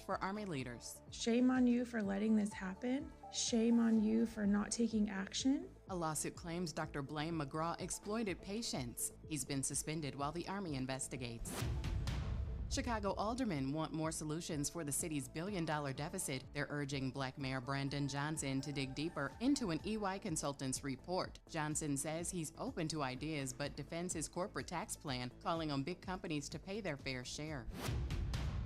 for Army leaders. Shame on you for letting this happen. Shame on you for not taking action. A lawsuit claims Dr. Blaine McGraw exploited patients. He's been suspended while the Army investigates. Chicago aldermen want more solutions for the city's billion-dollar deficit. They're urging Black Mayor Brandon Johnson to dig deeper into an EY consultant's report. Johnson says he's open to ideas but defends his corporate tax plan, calling on big companies to pay their fair share.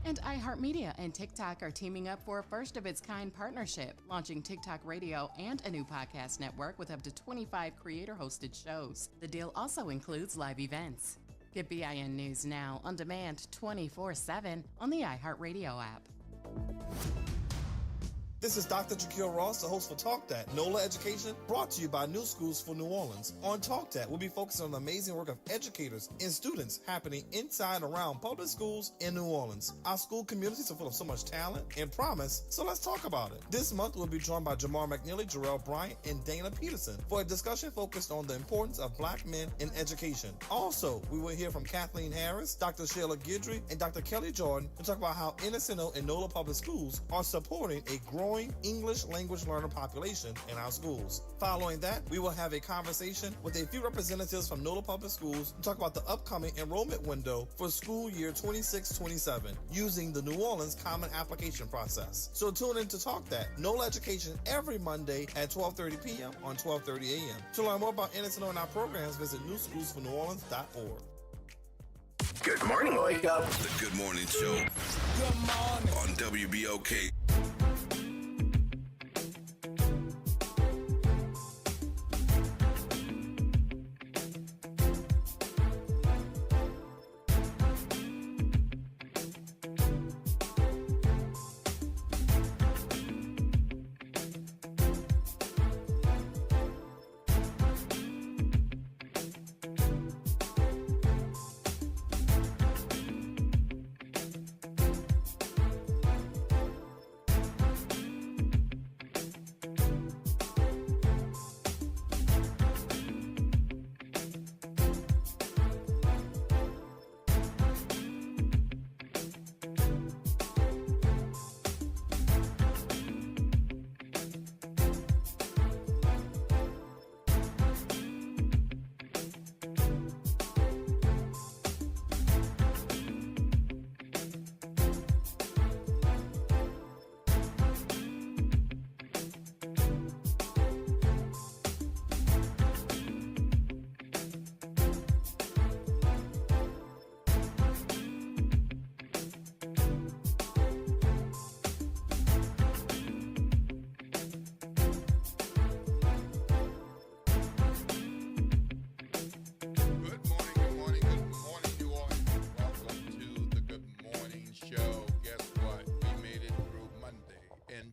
And iHeartMedia and TikTok are teaming up for a first-of-its-kind partnership, launching TikTok Radio and a new podcast network with up to 25 creator-hosted shows. The deal also includes live events. Get BIN News Now on demand 24/7 on the iHeartRadio app. This is Dr. Jaquil Ross, the host for Talk That, NOLA Education, brought to you by New Schools for New Orleans. On Talk That, we'll be focusing on the amazing work of educators and students happening inside and around public schools in New Orleans. Our school communities are full of so much talent and promise, so let's talk about it. This month, we'll be joined by Jamar McNeely, Jarrell Bryant, and Dana Peterson for a discussion focused on the importance of Black men in education. Also, we will hear from Kathleen Harris, Dr. Sheila Guidry, and Dr. Kelly Jordan to talk about how NSNO and NOLA Public Schools are supporting a growing English language learner population in our schools. Following that, we will have a conversation with a few representatives from NOLA Public Schools to talk about the upcoming enrollment window for school year 26-27 using the New Orleans Common Application process. So tune in to Talk That, NOLA Education every Monday at 12:30 p.m. on 12:30 a.m. To learn more about NSNO and our programs, visit newschoolsforneworleans.org. Good morning, wake up. The Good Morning Show. Good morning. On WBOK.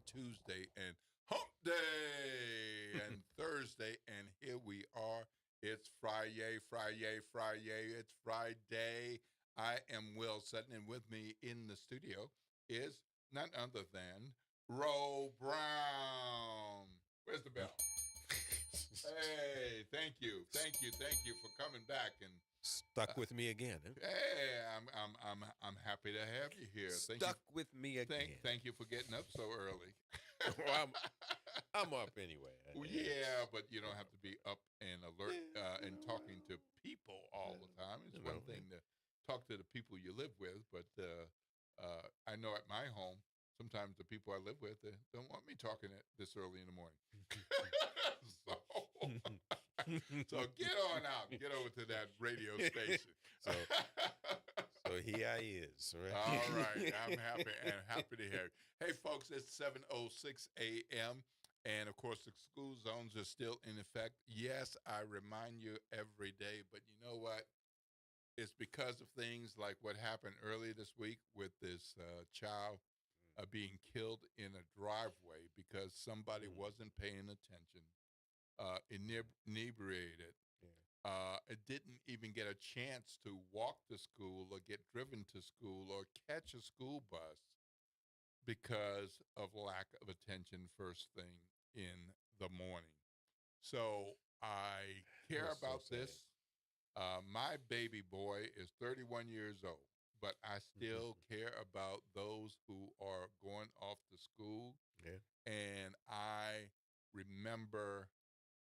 Tuesday and hump day and Thursday, and here we are. It's Friday. It's Friday. I am Will Sutton, and with me in the studio is none other than Ro Brown. Where's the bell? Hey, thank you for coming back and stuck with me again. Huh? Hey, I'm happy to have you here. Stuck with me again. Thank you for getting up so early. Well, I'm up anyway. Well, yeah, but you don't have to be up and alert and talking to people all the time. It's one thing to talk to the people you live with, but I know at my home, sometimes the people I live with don't want me talking this early in the morning. So get on out. Get over to that radio station. So here I is. Right? All right. I'm happy to hear it. Hey, folks, it's 7:06 a.m., and, of course, the school zones are still in effect. Yes, I remind you every day, but you know what? It's because of things like what happened earlier this week with this child being killed in a driveway because somebody wasn't paying attention, inebriated. Yeah. It didn't even get a chance to walk to school or get driven to school or catch a school bus because of lack of attention first thing in the morning. So I care about this. My baby boy is 31 years old. but I still care about those who are going off to school. Yeah. And I remember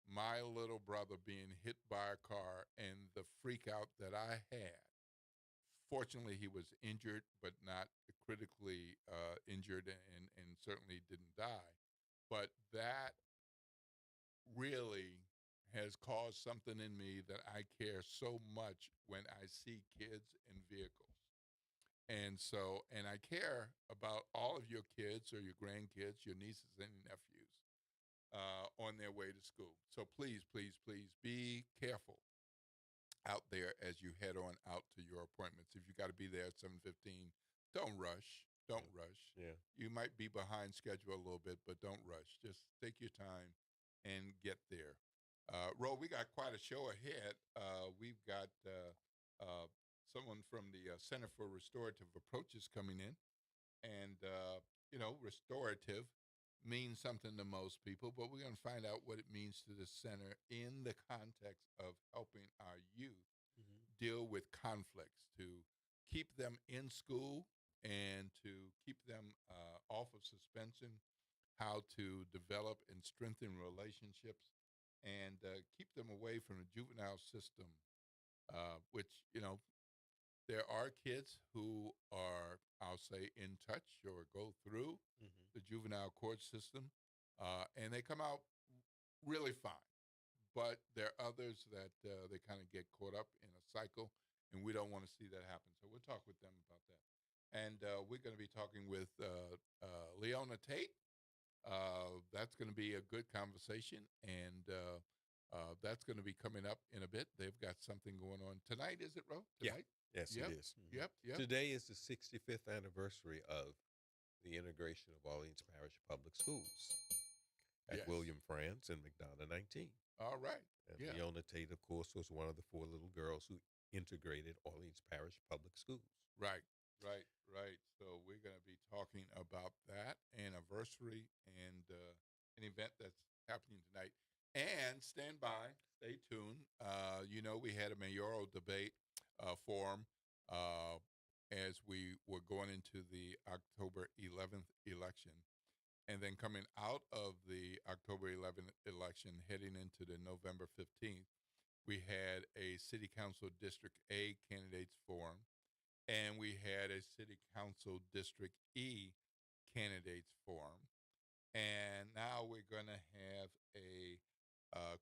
my little brother being hit by a car and the freak out that I had. Fortunately, he was injured, but not critically injured, and certainly didn't die. But that really has caused something in me that I care so much when I see kids in vehicles. And so, and I care about all of your kids or your grandkids, your nieces and nephews on their way to school. So please, please, please be careful out there as you head on out to your appointments. If you got to be there at 7:15, don't rush. Don't rush. Yeah. You might be behind schedule a little bit, but don't rush. Just take your time and get there. Ro, we got quite a show ahead. We've got someone from the Center for Restorative Approaches coming in. And, restorative means something to most people, but we're going to find out what it means to the center in the context of helping our youth deal with conflicts, to keep them in school and to keep them off of suspension, how to develop and strengthen relationships, and keep them away from the juvenile system, which, there are kids who are, I'll say, in touch or go through the juvenile court system, and they come out really fine. But there are others that they kind of get caught up in a cycle, and we don't want to see that happen. So we'll talk with them about that. And we're going to be talking with Leona Tate. That's going to be a good conversation, and that's going to be coming up in a bit. They've got something going on tonight, is it, Ro? Tonight? Yes, Yep. it is. Yep. Today is the 65th anniversary of the integration of Orleans Parish Public Schools at Yes. William Franz and McDonough 19. All right. And Yeah. Leona Tate, of course, was one of the 4 little girls who integrated Orleans Parish Public Schools. Right. So we're going to be talking about that anniversary and an event that's happening tonight. And stand by, stay tuned. We had a mayoral debate forum as we were going into the October 11th election. And then coming out of the October 11th election, heading into the November 15th, we had a City Council District A candidates forum, and we had a City Council District E candidates forum. And now we're going to have a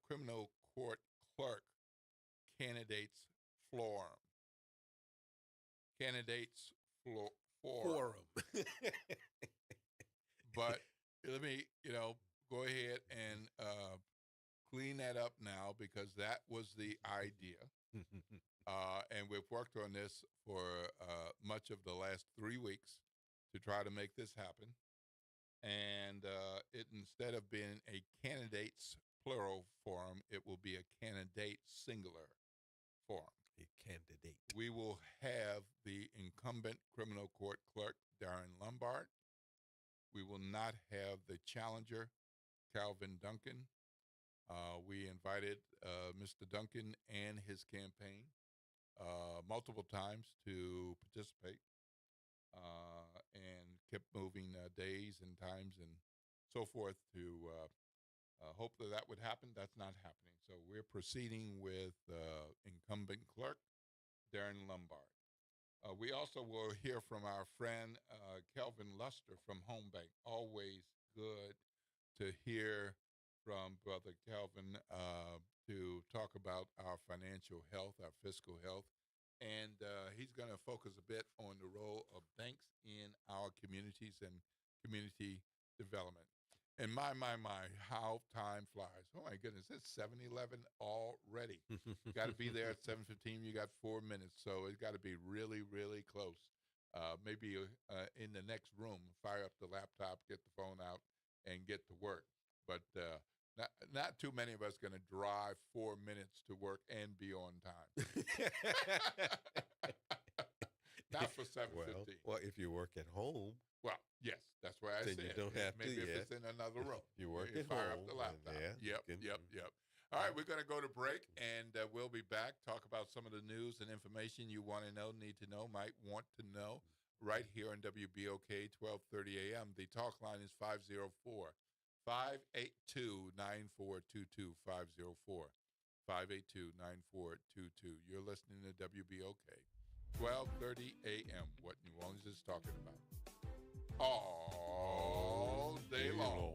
criminal court clerk candidates forum. Forum. But let me, go ahead and clean that up now, because that was the idea. And we've worked on this for much of the last 3 weeks to try to make this happen. And it, instead of being a candidates plural forum, it will be a candidate singular forum. A candidate. We will have the incumbent criminal court clerk, Darren Lombard. We will not have the challenger, Calvin Duncan. We invited Mr. Duncan and his campaign multiple times to participate, and kept moving days and times and so forth to hope that would happen. That's not happening. So we're proceeding with incumbent clerk, Darren Lombard. We also will hear from our friend Kelvin Luster from Home Bank. Always good to hear from Brother Kelvin to talk about our financial health, our fiscal health. And he's going to focus a bit on the role of banks in our communities and community development. And my, how time flies. Oh, my goodness, it's 7:11 already. You got to be there at 7:15. You got 4 minutes, so it's got to be really, really close. Maybe in the next room, fire up the laptop, get the phone out, and get to work. But not too many of us going to drive 4 minutes to work and be on time. Not for 7:15. Well, if you work at home, well, yes, that's why I then said you don't have maybe to. if it's in another room. You work at fire home. up the laptop. And Yep. All right, we're going to go to break, and we'll be back, talk about some of the news and information you want to know, need to know, might want to know, right here on WBOK 1230 AM. The talk line is 504-582-9422, 504-582-9422. You're listening to WBOK 1230 AM, what New Orleans is talking about. All day long.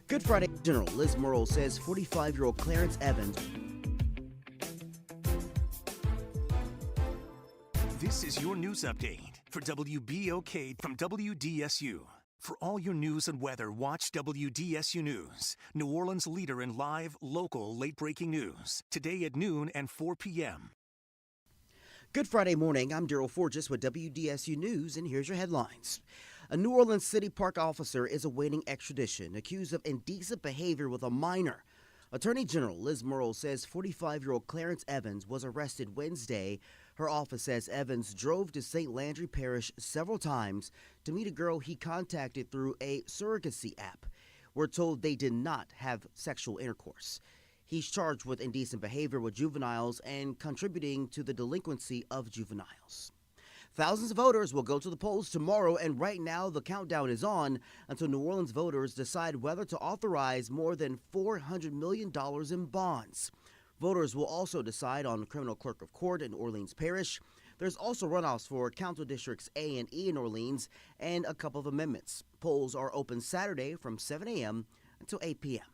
Good Friday General Liz Murrow says 45-year-old Clarence Evans. This is your news update for WBOK from WDSU. For all your news and weather, watch WDSU News, New Orleans' leader in live, local, late-breaking news. Today at noon and 4 p.m. Good Friday morning. I'm Daryl Forges with WDSU News, and here's your headlines. A New Orleans City Park officer is awaiting extradition, accused of indecent behavior with a minor. Attorney General Liz Murrow says 45-year-old Clarence Evans was arrested Wednesday. Her office says Evans drove to St. Landry Parish several times to meet a girl he contacted through a surrogacy app. We're told they did not have sexual intercourse. He's charged with indecent behavior with juveniles and contributing to the delinquency of juveniles. Thousands of voters will go to the polls tomorrow, and right now the countdown is on until New Orleans voters decide whether to authorize more than $400 million in bonds. Voters will also decide on criminal clerk of court in Orleans Parish. There's also runoffs for Council Districts A and E in Orleans and a couple of amendments. Polls are open Saturday from 7 a.m. until 8 p.m.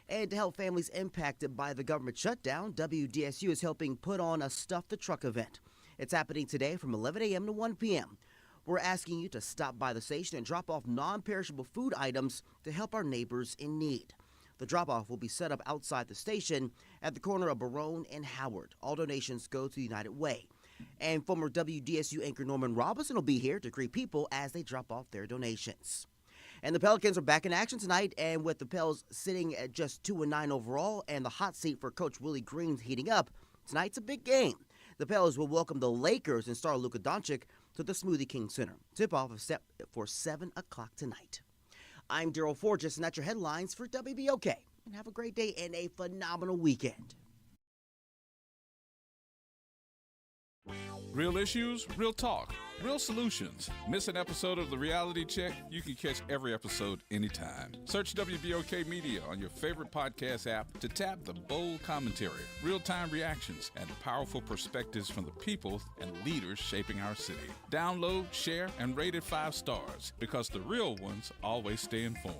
And to help families impacted by the government shutdown, WDSU is helping put on a Stuff the Truck event. It's happening today from 11 a.m. to 1 p.m. We're asking you to stop by the station and drop off non-perishable food items to help our neighbors in need. The drop-off will be set up outside the station at the corner of Barone and Howard. All donations go to United Way. And former WDSU anchor Norman Robinson will be here to greet people as they drop off their donations. And the Pelicans are back in action tonight, and with the Pels sitting at just 2-9 overall and the hot seat for Coach Willie Green heating up, tonight's a big game. The Pels will welcome the Lakers and star Luka Doncic to the Smoothie King Center. Tip-off is set for 7 o'clock tonight. I'm Daryl Forges, and that's your headlines for WBOK. And have a great day and a phenomenal weekend. Real issues, real talk, real solutions. Miss an episode of The Reality Check? You can catch every episode anytime. Search WBOK Media on your favorite podcast app to tap the bold commentary, real-time reactions, and powerful perspectives from the people and leaders shaping our city. Download, share, and rate it 5 stars because the real ones always stay informed.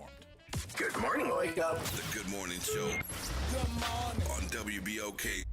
Good morning, Wake Up. The Good Morning Show on WBOK.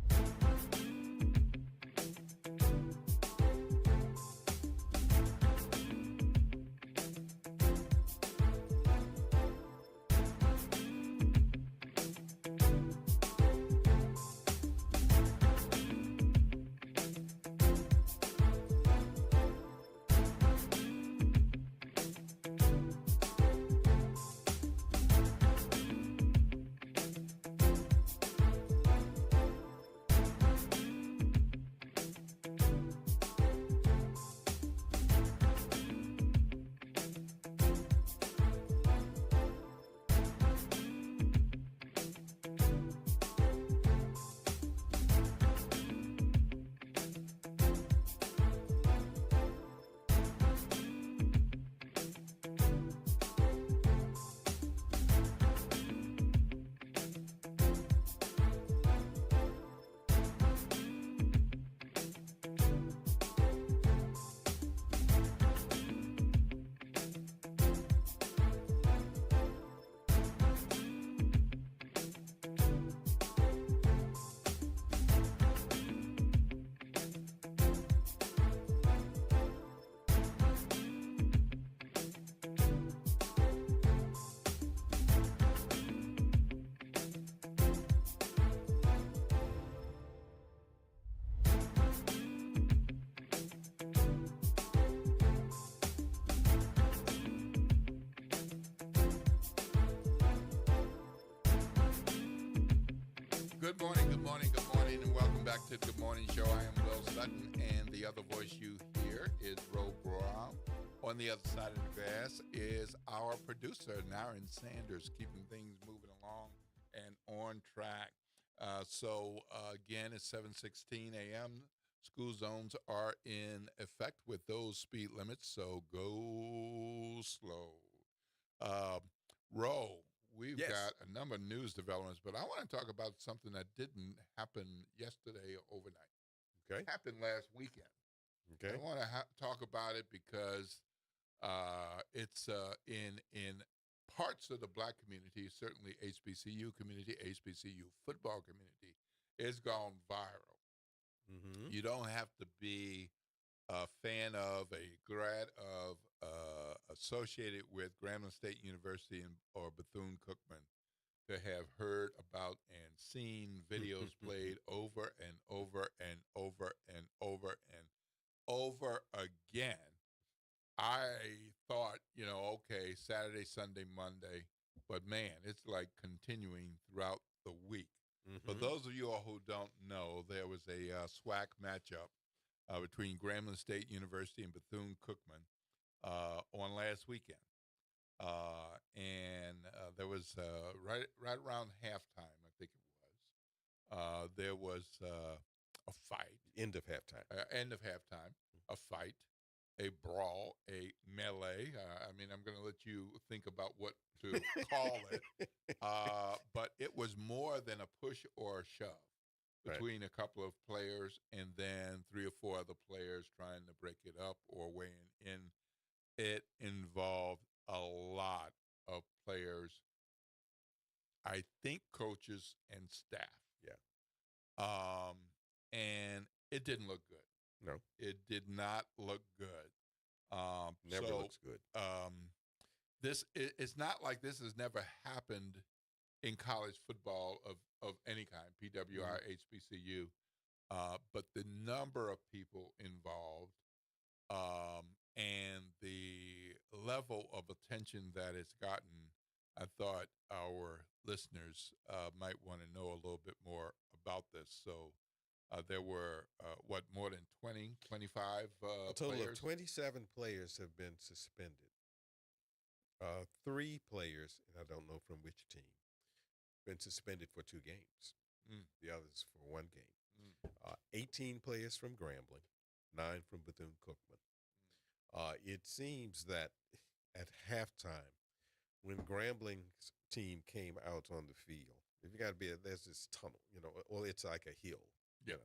Good morning, and welcome back to the Good Morning Show. I am Will Sutton, and the other voice you hear is Ro Brown. On the other side of the glass is our producer, Naren Sanders, keeping things moving along and on track. Again, it's 7:16 a.m. School zones are in effect with those speed limits, so go slow. Ro, we've got a number of news developments, but I want to talk about something that didn't happen yesterday or overnight. Okay. It happened last weekend. Okay. I want to talk about it because it's in parts of the black community, certainly HBCU community, HBCU football community, it's gone viral. Mm-hmm. You don't have to be a fan of, a grad of, associated with Grambling State University or Bethune-Cookman to have heard about and seen videos played over and over and over and over and over again. I thought, okay, Saturday, Sunday, Monday, but man, it's like continuing throughout the week. Mm-hmm. For those of you all who don't know, there was a SWAC matchup between Grambling State University and Bethune-Cookman on last weekend. And there was right around halftime, I think it was, there was a fight. End of halftime. A fight, a brawl, a melee. I'm going to let you think about what to call it. But it was more than a push or a shove between a couple of players and then 3 or 4 other players trying to break it up or weighing in. It involved a lot of players, I think coaches and staff. Yeah. And it didn't look good. No. It did not look good. Never looks good. It's not like this has never happened in college football of any kind, PWI, HBCU. But the number of people involved and the level of attention that it's gotten, I thought our listeners might want to know a little bit more about this. So there were, more than 20, 25 a total players? of 27 players have been suspended. 3 players, and I don't know from which team, been suspended for 2 games. The others for 1 game. 18 players from Grambling, 9 from Bethune-Cookman. It seems that at halftime, when Grambling's team came out on the field, there's this tunnel, or it's like a hill. Yeah.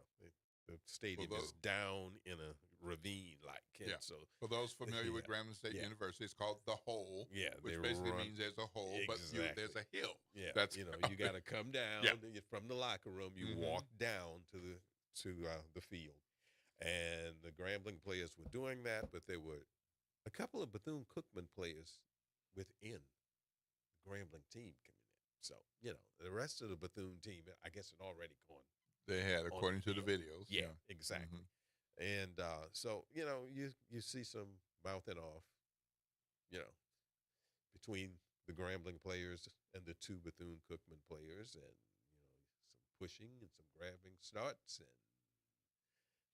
The stadium is down in a ravine-like. And so, for those familiar with Grambling State University, it's called the Hole. Yeah, which basically means there's a hole, but there's a hill. Yeah, that's you got to come down from the locker room. You walk down to the field, and the Grambling players were doing that, but there were a couple of Bethune-Cookman players within the Grambling team coming in. So the rest of the Bethune team, I guess, had already gone. They had, according to the videos. Yeah, exactly. And so, you see some mouthing off, between the Grambling players and the 2 Bethune-Cookman players, and, some pushing and some grabbing starts. And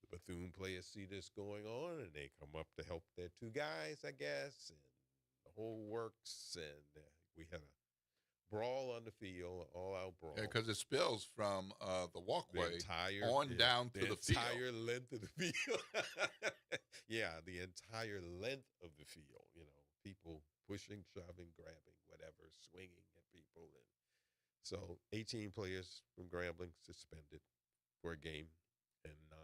the Bethune players see this going on, and they come up to help their 2 guys, I guess, and the whole works. And we had a brawl on the field, all-out brawl. Yeah, because it spills from the walkway down to the field. The entire length of the field. The entire length of the field. People pushing, shoving, grabbing, whatever, swinging at people. And so 18 players from Grambling suspended for a game and 9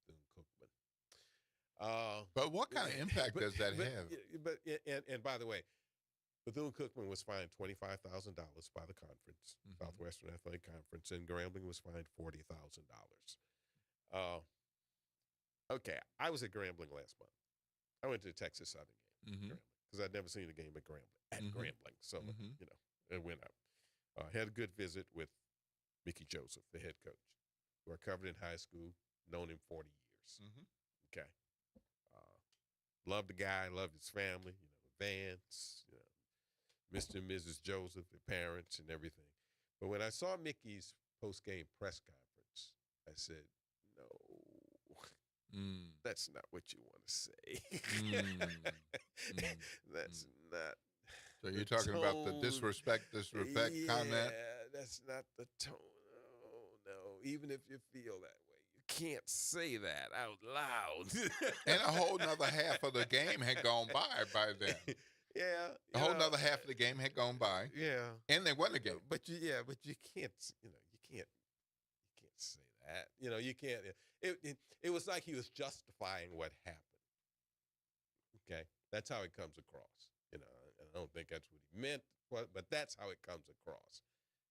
from Bethune-Cookman. But what kind of impact does that have? But by the way, Bethune-Cookman was fined $25,000 by the conference, Southwestern Athletic Conference, and Grambling was fined $40,000. Okay, I was at Grambling last month. I went to the Texas Southern game because I'd never seen a game at Grambling. So, it went up. Had a good visit with Mickey Joseph, the head coach, who I covered in high school, known him 40 years. Okay. Loved the guy, loved his family, Vance, Mr. and Mrs. Joseph, the parents and everything. But when I saw Mickey's post-game press conference, I said, no, that's not what you want to say. That's not. So you're talking about the disrespect comment? Yeah, that's not the tone. No. Even if you feel that way, you can't say that out loud. And a whole nother half of the game had gone by then. Yeah. A whole nother half of the game had gone by. Yeah. And they won the game. But you can't, you can't say that. You can't. It was like he was justifying what happened. Okay, that's how it comes across. And I don't think that's what he meant, but that's how it comes across.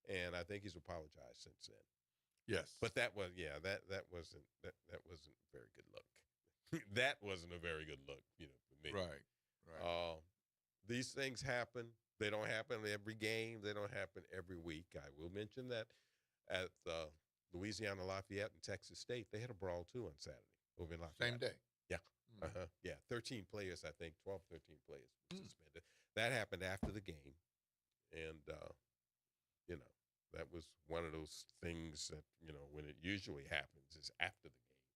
And I think he's apologized since then. Yes. But that wasn't a very good look. That wasn't a very good look, for me. Right. These things happen. They don't happen every game. They don't happen every week. I will mention that at Louisiana Lafayette and Texas State, they had a brawl too on Saturday over in Lafayette. Same day. Yeah. Yeah. 13 players, I think, 12, 13 players suspended. That happened after the game. And, that was one of those things that, when it usually happens is after the game.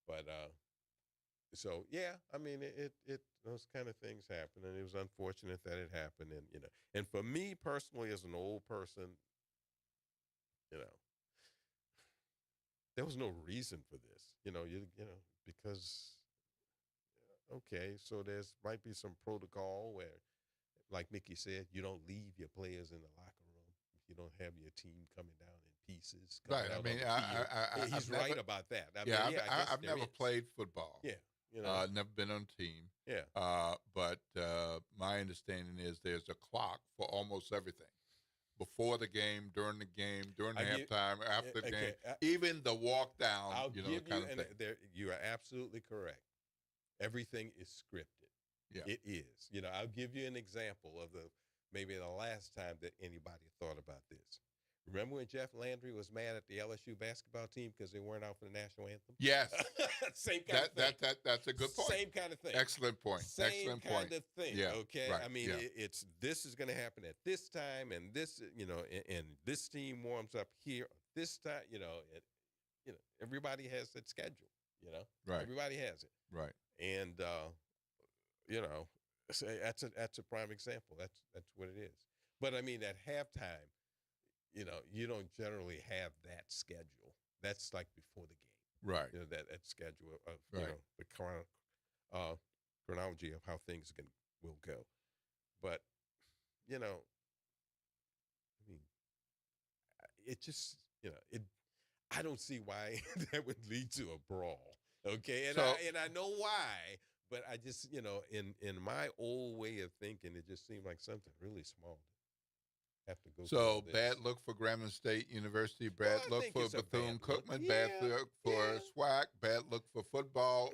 But, so, yeah, I mean, those kind of things happen, and it was unfortunate that it happened. And, and for me personally, as an old person, there was no reason for this, because, okay, so there's might be some protocol where, like Mickey said, you don't leave your players in the locker room. You don't have your team coming down in pieces. Right. I mean, he's right about that. I've never played football. Yeah. Never been on a team. Yeah. But my understanding is there's a clock for almost everything. Before the game, during the game, during halftime, after the game, even the walk down, kind of thing. You are absolutely correct. Everything is scripted. Yeah. It is. I'll give you an example of maybe the last time that anybody thought about this. Remember when Jeff Landry was mad at the LSU basketball team because they weren't out for the national anthem? Yes. Same kind of thing. That's a good point. Same kind of thing. Excellent point. Same kind of thing. Yeah. Okay. Right. I mean, this is going to happen at this time, and this, and this team warms up here this time. Everybody has that schedule. Right. Everybody has it. Right. And so that's a prime example. That's what it is. But I mean, at halftime, you don't generally have that schedule. That's like before the game. Right. That schedule of right. The chronology of how things will go. But I mean, it just I don't see why that would lead to a brawl. Okay, and I know why. But I just, in my old way of thinking, it just seemed like something really small. Have to go. So bad look for Grambling State University, bad look for Bethune-Cookman, bad look for SWAC, bad look for football,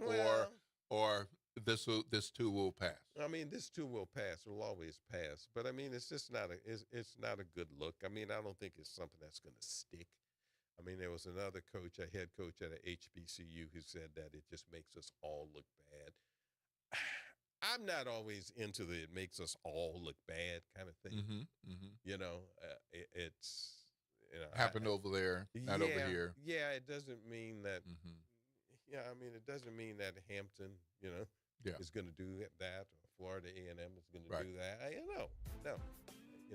or this too will pass. I mean, this too will pass. It will always pass. But I mean, it's just not it's not a good look. I mean, I don't think it's something that's going to stick. I mean, there was another coach, a head coach at a HBCU, who said that it just makes us all look bad. I'm not always into the it makes us all look bad kind of thing. Mm-hmm, mm-hmm. It's happened over there, not over here. Yeah, it doesn't mean that. Mm-hmm. Yeah, I mean, it doesn't mean that Hampton, is going to do that, or Florida A&M is going to do that.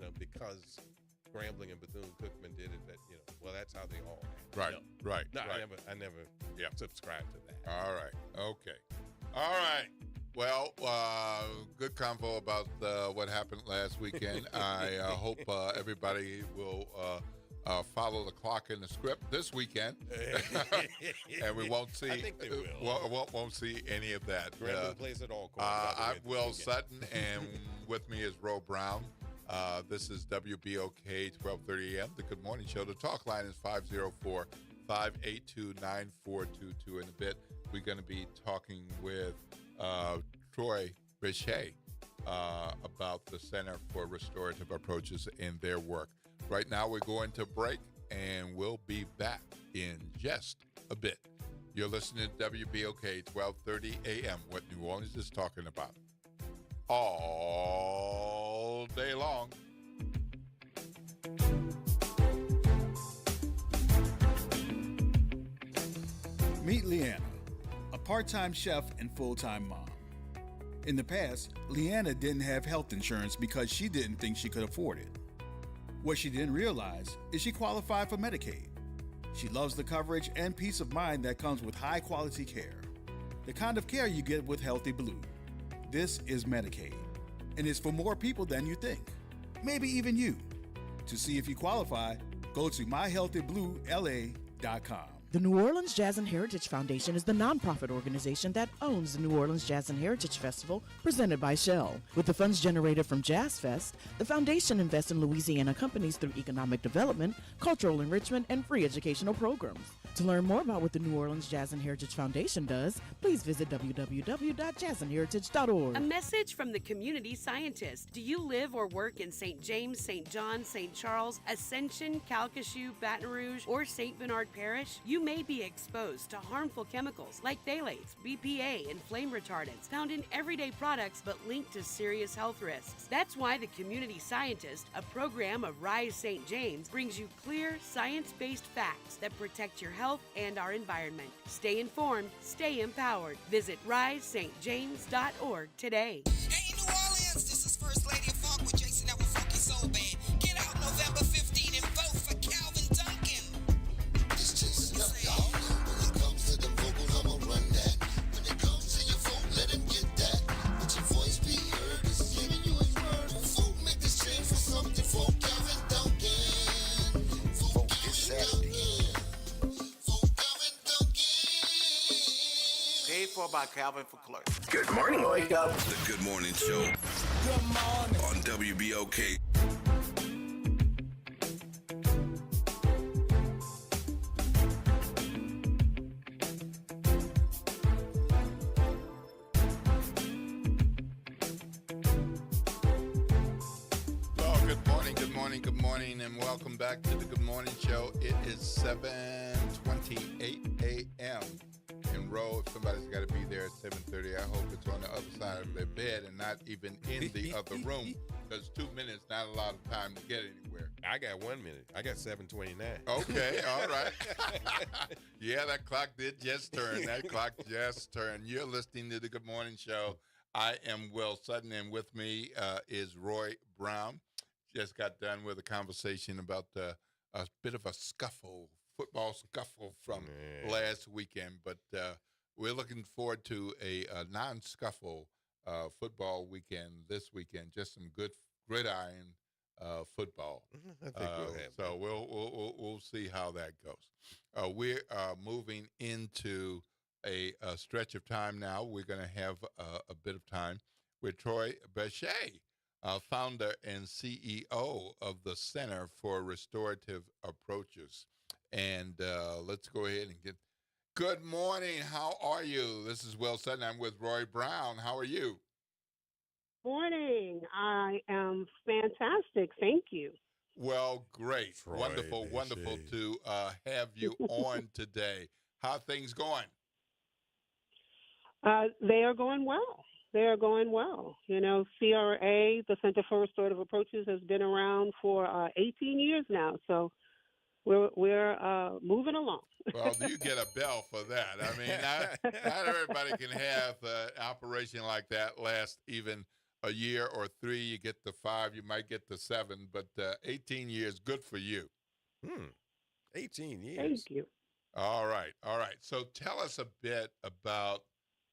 No, because Grambling and Bethune-Cookman did it. That well, that's how they all. Right, right. No, right. I never subscribed to that. All right. Okay. All right. Well, good convo about what happened last weekend. I hope everybody will follow the clock in the script this weekend, and we won't see. I think they will. Won't see any of that. Grambling plays at all. I'm Will Sutton, and with me is Ro Brown. This is WBOK 1230 AM, the Good Morning Show. The talk line is 504-582-9422. In a bit, we're going to be talking with Troy Richey about the Center for Restorative Approaches in their work. Right now, we're going to break, and we'll be back in just a bit. You're listening to WBOK 1230 AM, what New Orleans is talking about all day long. Meet Leanna, a part-time chef and full-time mom. In the past, Leanna didn't have health insurance because she didn't think she could afford it. What she didn't realize is she qualified for Medicaid. She loves the coverage and peace of mind that comes with high-quality care. The kind of care you get with Healthy Blue. This is Medicaid, and it's for more people than you think. Maybe even you. To see if you qualify, go to myhealthybluela.com. The New Orleans Jazz and Heritage Foundation is the nonprofit organization that owns the New Orleans Jazz and Heritage Festival presented by Shell. With the funds generated from Jazz Fest, the foundation invests in Louisiana companies through economic development, cultural enrichment, and free educational programs. To learn more about what the New Orleans Jazz and Heritage Foundation does, please visit www.jazzandheritage.org. A message from the community scientist. Do you live or work in St. James, St. John, St. Charles, Ascension, Calcasieu, Baton Rouge, or St. Bernard Parish? You may be exposed to harmful chemicals like phthalates, BPA, and flame retardants found in everyday products but linked to serious health risks. That's why the Community Scientist, a program of Rise St. James, brings you clear, science-based facts that protect your health and our environment. Stay informed, stay empowered. Visit risestjames.org today. Hey, New Orleans, this is First Lady of Funk with Jason That Will Funky Soul Band. Get out November 15 and vote for Calvin Duncan. It's Jason up, y'all. When it comes to them vocals, I'ma run that. When it comes to your vote, let him get that. Let your voice be heard. This is giving you his word. Vote, make this change for something for Calvin Duncan. Vote Calvin Duncan. Paid for by Calvin for Clark. Good morning, Wake Up. The Good Morning Show. Good morning. On WBOK. Good morning, and welcome back to the Good Morning Show. It is 7:28 a.m. in row. If somebody's got to be there at 7:30, I hope it's on the other side of their bed and not even in the other room, because 2 minutes, not a lot of time to get anywhere. I got 1 minute. I got 7:29. Okay, all right. Yeah, that clock did just turn. You're listening to the Good Morning Show. I am Will Sutton, and with me is Roy Brown. Just got done with a conversation about a bit of a football scuffle from last weekend, but we're looking forward to a non-scuffle football weekend this weekend. Just some good gridiron football. I think we'll have so we'll see how that goes. We're moving into a stretch of time now. We're going to have a bit of time with Troy Bechet, founder and CEO of the Center for Restorative Approaches. And let's go ahead and get. Good morning. How are you? This is Will Sutton. I'm with Roy Brown. How are you? Morning. I am fantastic. Thank you. Well, great. Troy wonderful to have you on today. How are things going? They are going well. You know, CRA, the Center for Restorative Approaches, has been around for 18 years now. So we're moving along. Well, you get a bell for that. I mean, not everybody can have an operation like that last even a year or 3. You get to 5, you might get to 7, but 18 years, good for you. 18 years. Thank you. All right. So tell us a bit about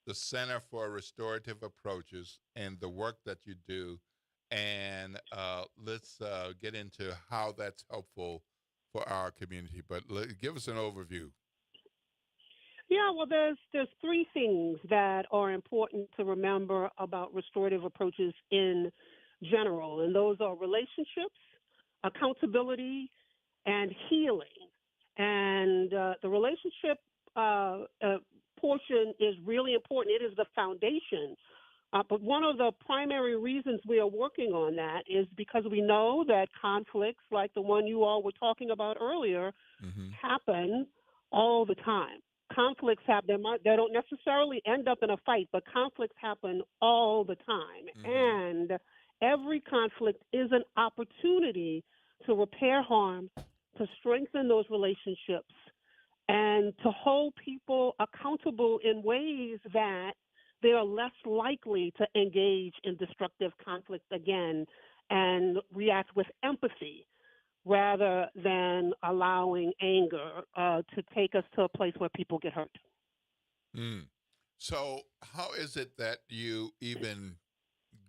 the Center for Restorative Approaches and the work that you do, and let's get into how that's helpful for our community. But give us an overview. Yeah, well, there's 3 things that are important to remember about restorative approaches in general, and those are relationships, accountability, and healing. And the relationship portion is really important. It is the foundation. But one of the primary reasons we are working on that is because we know that conflicts like the one you all were talking about earlier happen all the time. Conflicts happen. They don't necessarily end up in a fight, but conflicts happen all the time. And every conflict is an opportunity to repair harm, to strengthen those relationships, and to hold people accountable in ways that they are less likely to engage in destructive conflict again and react with empathy rather than allowing anger to take us to a place where people get hurt. So how is it that you even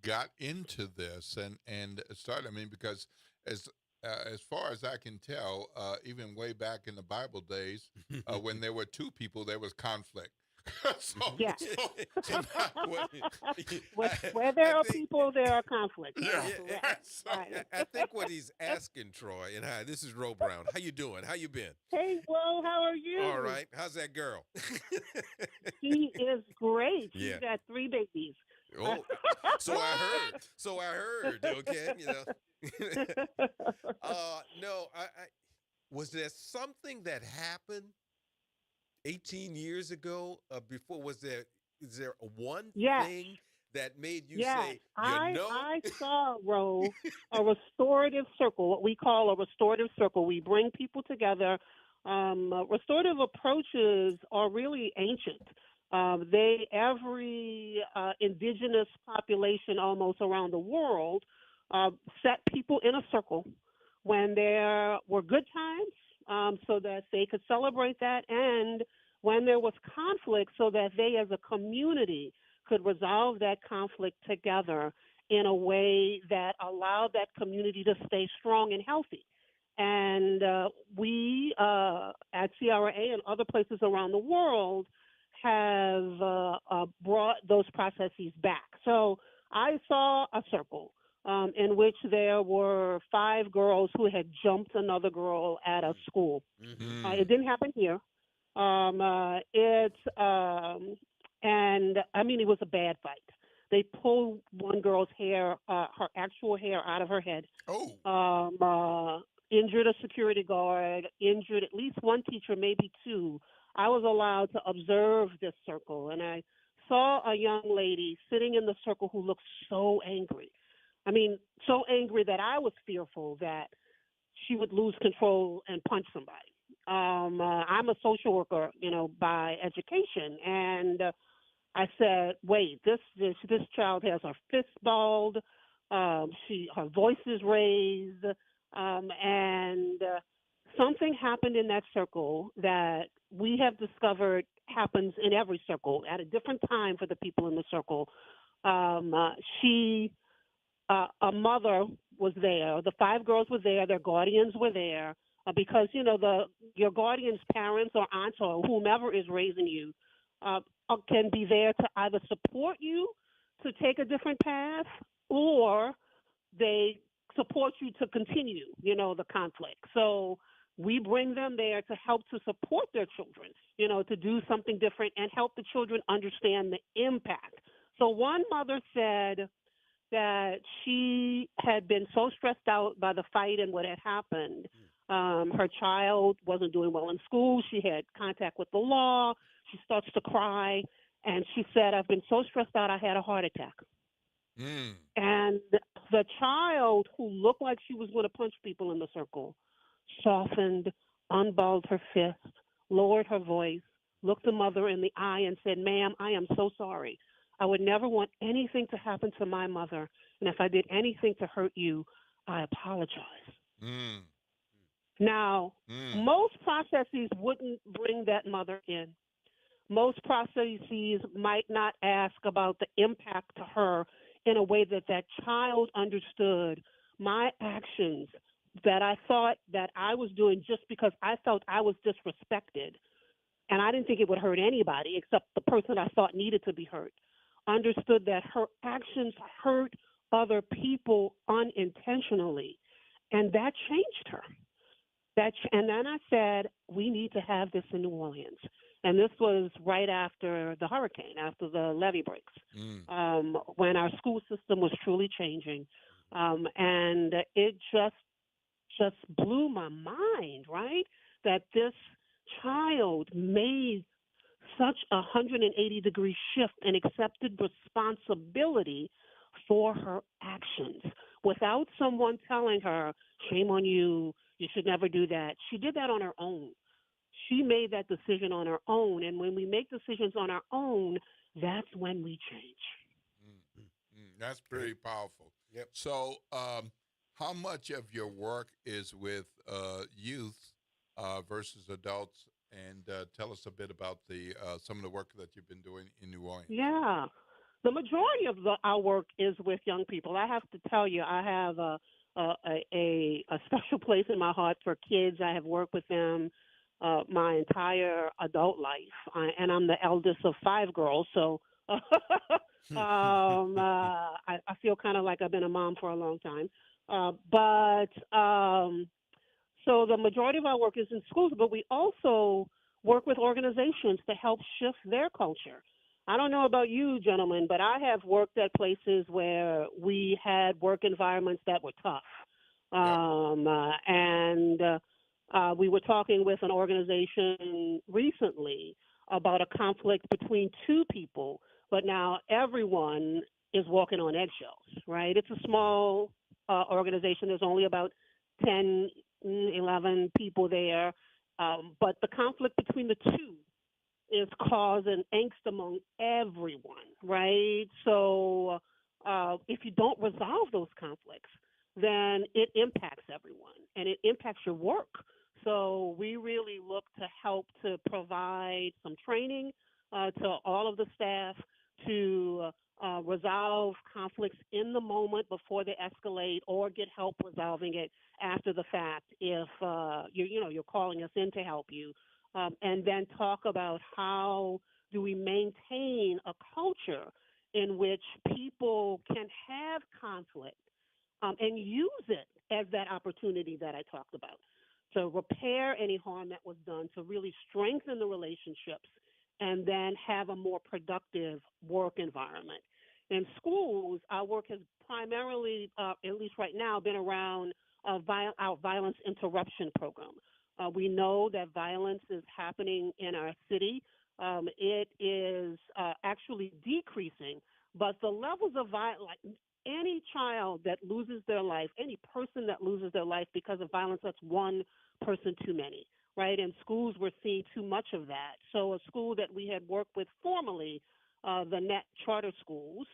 got into this and started? I mean, because as far as I can tell, even way back in the Bible days, when there were two people, there was conflict. Yeah. Where there are people, there are conflicts. I think what he's asking, Troy, and hi, this is Ro Brown. How you doing? How you been? Hey, Ro, how are you? All right. How's that girl? She is great. She's Yeah. got 3 babies. Oh, so I heard. Okay, you know. No, I was there something that happened 18 years ago? Before, is there one thing that made you say, I saw, Ro, a restorative circle, what we call a restorative circle. We bring people together. Restorative approaches are really ancient. Every indigenous population almost around the world set people in a circle when there were good times so that they could celebrate that, and when there was conflict so that they as a community could resolve that conflict together in a way that allowed that community to stay strong and healthy. And we at CRA and other places around the world have brought those processes back. So I saw a circle in which there were 5 girls who had jumped another girl at a school. It didn't happen here. And I mean, it was a bad fight. They pulled one girl's hair, her actual hair, out of her head. Injured a security guard, injured at least one teacher, maybe 2. I was allowed to observe this circle, and I saw a young lady sitting in the circle who looked so angry. I mean, so angry that I was fearful that she would lose control and punch somebody. I'm a social worker, by education, and I said, "Wait, this child has her fist balled, her voice is raised, and something happened in that circle that we have discovered happens in every circle at a different time for the people in the circle." A mother was there. The 5 girls were there. Their guardians were there because, your guardian's parents or aunts or whomever is raising you can be there to either support you to take a different path, or they support you to continue, the conflict. So we bring them there to help to support their children, to do something different and help the children understand the impact. So one mother said that she had been so stressed out by the fight and what had happened. Her child wasn't doing well in school. She had contact with the law. She starts to cry. And she said, "I've been so stressed out, I had a heart attack." And the child, who looked like she was going to punch people in the circle, softened, unballed her fist, lowered her voice, looked the mother in the eye and said, "Ma'am, I am so sorry. I would never want anything to happen to my mother. And if I did anything to hurt you, I apologize." Now, most processes wouldn't bring that mother in. Most processes might not ask about the impact to her in a way that that child understood my actions that I thought that I was doing just because I felt I was disrespected. And I didn't think it would hurt anybody except the person I thought needed to be hurt. Understood that her actions hurt other people unintentionally. And that changed her. And then I said, we need to have this in New Orleans. And this was right after the hurricane, after the levee breaks, when our school system was truly changing. And it just blew my mind, right? That this child made such a 180-degree shift and accepted responsibility for her actions without someone telling her, "Shame on you, you should never do that." She did that on her own. she made that decision on her own. And when we make decisions on our own, that's when we change. That's pretty powerful. Yep. So, how much of your work is with youth versus adults? And tell us a bit about the some of the work that you've been doing in New Orleans. Yeah. The majority of our work is with young people. I have to tell you, I have a special place in my heart for kids. I have worked with them my entire adult life, and I'm the eldest of 5 girls, so I feel kind of like I've been a mom for a long time. So the majority of our work is in schools, but we also work with organizations to help shift their culture. I don't know about you, gentlemen, but I have worked at places where we had work environments that were tough. We were talking with an organization recently about a conflict between 2 people, but now everyone is walking on eggshells, right? It's a small organization. There's only about 10, 11 people there. But the conflict between the 2 is causing angst among everyone, right? So if you don't resolve those conflicts, then it impacts everyone and it impacts your work. So we really look to help to provide some training to all of the staff to resolve conflicts in the moment before they escalate, or get help resolving it after the fact if you're calling us in to help you. And then talk about how do we maintain a culture in which people can have conflict and use it as that opportunity that I talked about to repair any harm that was done, to really strengthen the relationships, and then have a more productive work environment. In schools, our work has primarily, at least right now, been around our violence interruption program. We know that violence is happening in our city. It is actually decreasing, but the levels of violence, like any child that loses their life, any person that loses their life because of violence, that's one person too many, right? In schools, we're seeing too much of that. So a school that we had worked with formerly, the NET Charter Schools,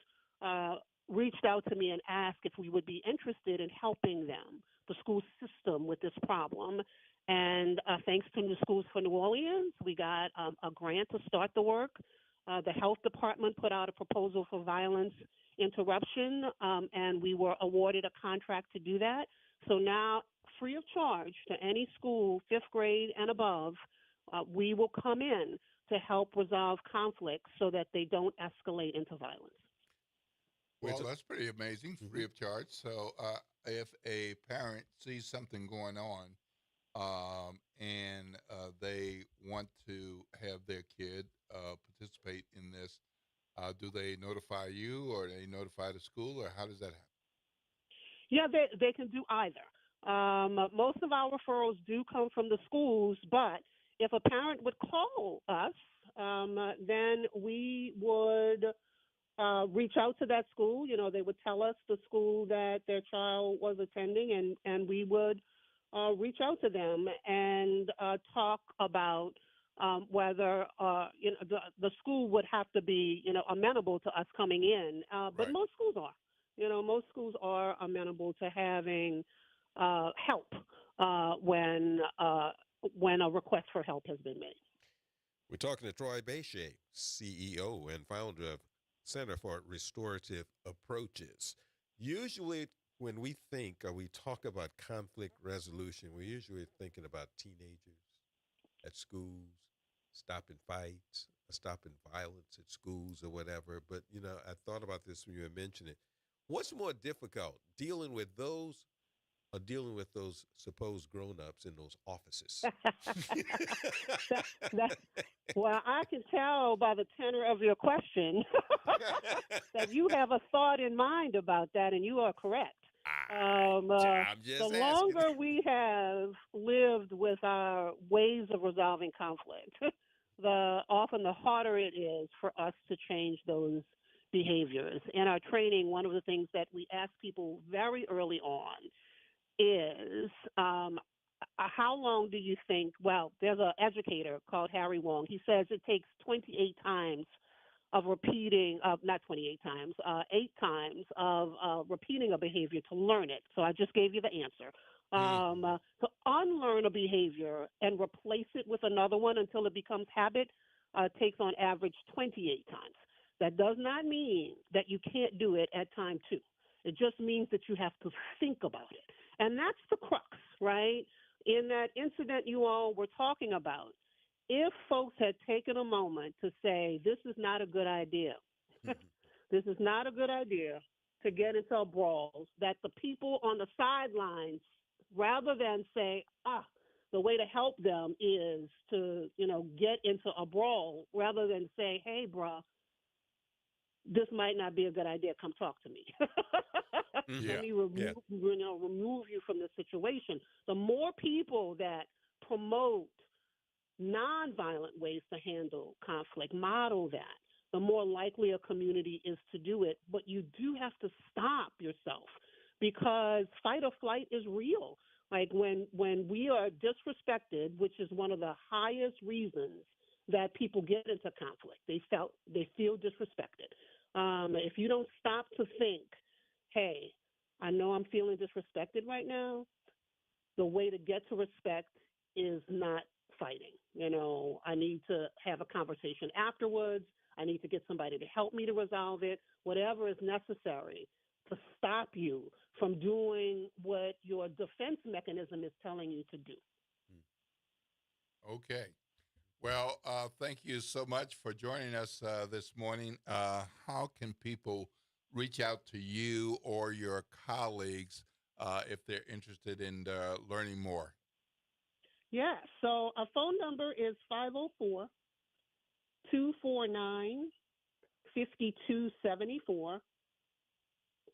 reached out to me and asked if we would be interested in helping them, the school system, with this problem. And thanks to New Schools for New Orleans, we got a grant to start the work. The health department put out a proposal for violence interruption, and we were awarded a contract to do that. So now, free of charge to any school, 5th grade and above, we will come in to help resolve conflicts so that they don't escalate into violence. Well, that's pretty amazing, free of charge. So if a parent sees something going on and they want to have their kid participate in this, do they notify you, or they notify the school, or how does that happen? Yeah, they can do either. Most of our referrals do come from the schools, but if a parent would call us, then we would reach out to that school. You know, they would tell us the school that their child was attending, and we would reach out to them and talk about whether the school would have to be amenable to us coming in. But most schools are. Most schools are amenable to having help when a request for help has been made. We're talking to Troy Bechet, CEO and founder of Center for Restorative Approaches. Usually when we think or we talk about conflict resolution, we're usually thinking about teenagers at schools, stopping fights, stopping violence at schools or whatever. But, I thought about this when you were mentioning it. What's more difficult, dealing with those or dealing with those supposed grown-ups in those offices? Well, I can tell by the tenor of your question that you have a thought in mind about that, and you are correct. The longer we have lived with our ways of resolving conflict, often the harder it is for us to change those behaviors. In our training, one of the things that we ask people very early on is how how long do you think? Well, there's an educator called Harry Wong. He says it takes 28 times of repeating, not 28 times, 8 times of repeating a behavior to learn it. So I just gave you the answer. To unlearn a behavior and replace it with another one until it becomes habit takes on average 28 times. That does not mean that you can't do it at time 2. It just means that you have to think about it. And that's the crux, right? In that incident you all were talking about, if folks had taken a moment to say, this is not a good idea, this is not a good idea to get into brawls, that the people on the sidelines, rather than say, the way to help them is to, get into a brawl, rather than say, hey, bruh, this might not be a good idea. Come talk to me. Let me remove you from the situation. The more people that promote nonviolent ways to handle conflict, model that, the more likely a community is to do it. But you do have to stop yourself, because fight or flight is real. Like when we are disrespected, which is one of the highest reasons that people get into conflict, they feel disrespected. If you don't stop to think, hey, I know I'm feeling disrespected right now, the way to get to respect is not fighting. I need to have a conversation afterwards. I need to get somebody to help me to resolve it, whatever is necessary to stop you from doing what your defense mechanism is telling you to do. Okay. Well, thank you so much for joining us this morning. How can people reach out to you or your colleagues if they're interested in learning more? Yeah, so our phone number is 504-249-5274,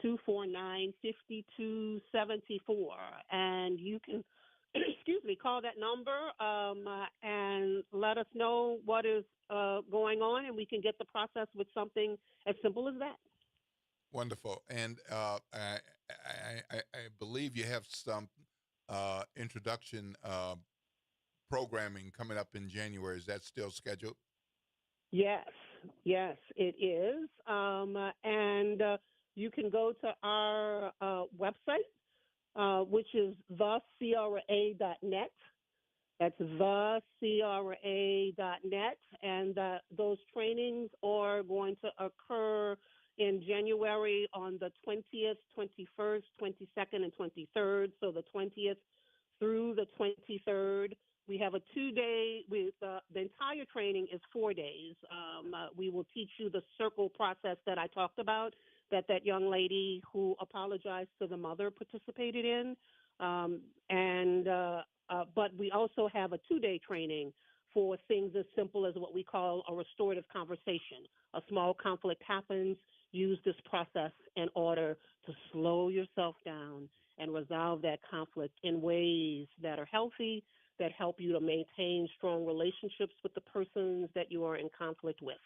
249-5274, and you can call that number and let us know what is going on, and we can get the process with something as simple as that. Wonderful. And I believe you have some introduction programming coming up in January. Is that still scheduled? Yes, it is. And you can go to our website, which is thecra.net. That's thecra.net. And those trainings are going to occur in January on the 20th, 21st, 22nd, and 23rd. So the 20th through the 23rd. We have a 2-day, the entire training is 4 days. We will teach you the circle process that I talked about, that young lady who apologized to the mother participated in. But we also have a 2-day training for things as simple as what we call a restorative conversation. A small conflict happens, use this process in order to slow yourself down and resolve that conflict in ways that are healthy, that help you to maintain strong relationships with the persons that you are in conflict with.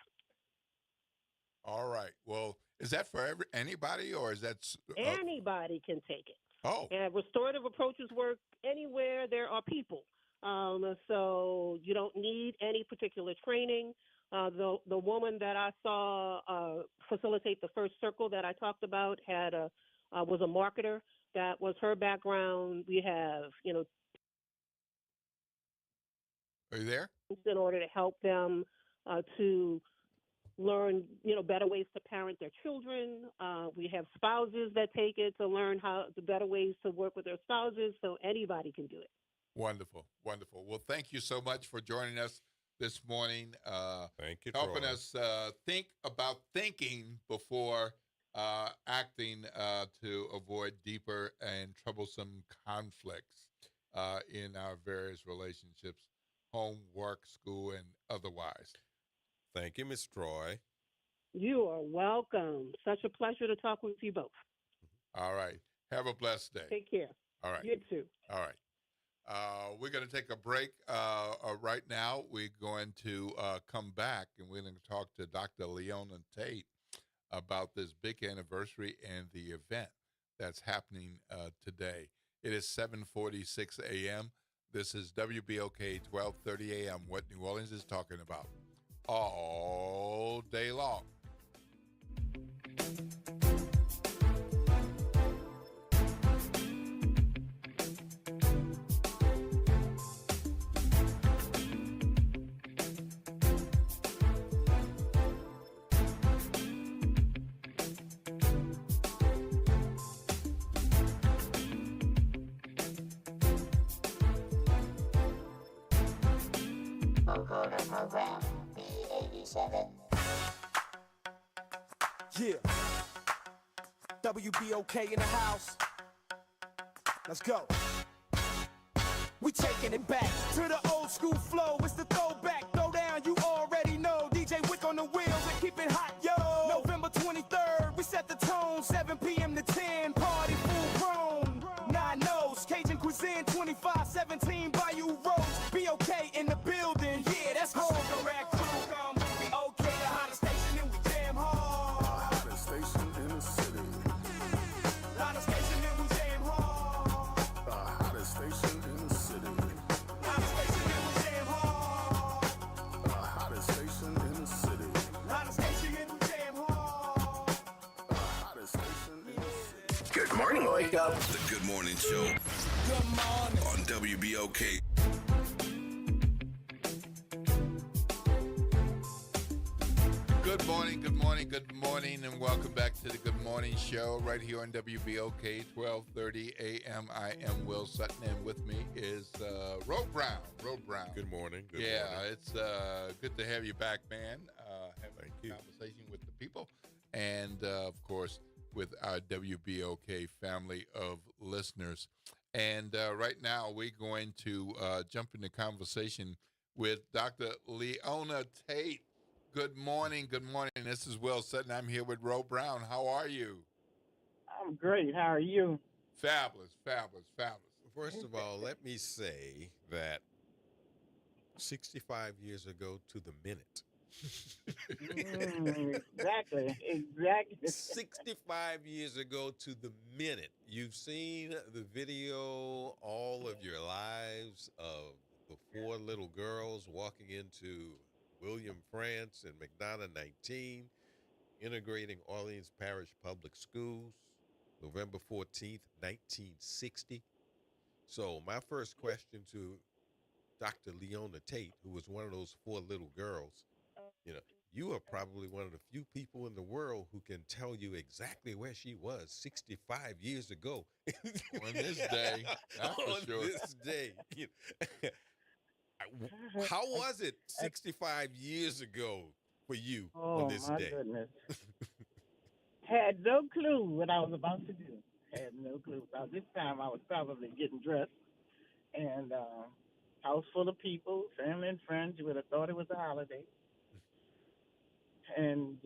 All right. Well, is that for anybody, or is that anybody can take it? Oh, and restorative approaches work anywhere there are people. So you don't need any particular training. The woman that I saw facilitate the first circle that I talked about was a marketer. That was her background. We have, Are you there? In order to help them to learn, better ways to parent their children. We have spouses that take it to learn the better ways to work with their spouses. So anybody can do it. Wonderful, wonderful. Well, thank you so much for joining us this morning. Thank you, helping Troy. us think about thinking before acting to avoid deeper and troublesome conflicts in our various relationships, home, work, school, and otherwise. Thank you, Ms. Troy. You are welcome. Such a pleasure to talk with you both. All right. Have a blessed day. Take care. All right. You too. All right. We're going to take a break right now. We're going to come back, and we're going to talk to Dr. Leona Tate about this big anniversary and the event that's happening today. It is 7:46 a.m. This is WBOK 1230 AM, what New Orleans is talking about all day long. Program B87. Yeah. WBOK in the house. Let's go. We taking it back to the old school flow. It's the throwback, throw down, you already know. DJ Wick on the wheels and keep it hot, yo. November 23rd, we set the tone. 7 p.m. to 10, party full grown. 9 No's, Cajun cuisine, 2517 Bayou Road. BOK in the building, yeah, that's home. The rag crew come, we okay, the hottest station and we jam hard. The hottest station in the city. Hottest station and we jam hard. The hottest station in the city. Hottest station and we jam hard. The hottest station in the city. Hottest station and we jam hard. The hottest station in the city. Good morning, wake up. The Good Morning Show. Good morning. On WBOK. Good morning, good morning, good morning, and welcome back to the Good Morning Show right here on WBOK 1230 AM. I am Will Sutton, and with me is Ro Brown. Ro Brown. Good morning. Good morning. It's good to have you back, man. Having a conversation with the people, and of course, with our WBOK family of listeners. And right now, we're going to jump into conversation with Dr. Leona Tate. Good morning. Good morning. This is Will Sutton. I'm here with Ro Brown. How are you? I'm great. How are you? Fabulous, fabulous, fabulous. First of all, let me say that 65 years ago to the minute. Exactly. 65 years ago to the minute. You've seen the video all of your lives of the 4 little girls walking into William France and McDonough 19, integrating Orleans Parish Public Schools, November 14th, 1960. So my first question to Dr. Leona Tate, who was one of those 4 little girls, you are probably one of the few people in the world who can tell you exactly where she was 65 years ago. On this day. On this day. How was it 65 years ago for you on this day? Oh, my goodness. Had no clue what I was about to do. Had no clue. By this time, I was probably getting dressed. And house full of people, family and friends. You would have thought it was a holiday. And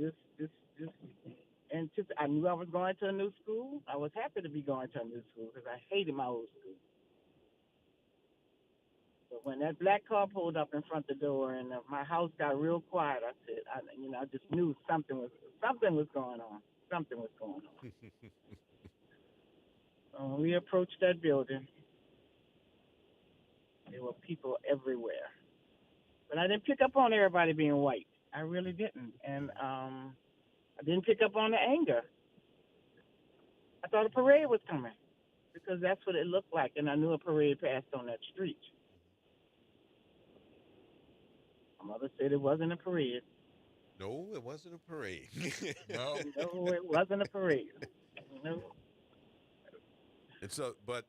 I knew I was going to a new school. I was happy to be going to a new school because I hated my old school. But when that black car pulled up in front of the door and my house got real quiet, I said, I just knew something was going on. Something was going on. When we approached that building, there were people everywhere. But I didn't pick up on everybody being white. I really didn't. And I didn't pick up on the anger. I thought a parade was coming because that's what it looked like, and I knew a parade passed on that street. My mother said it wasn't a parade. No, it wasn't a parade. No, it wasn't a parade. No. And so, but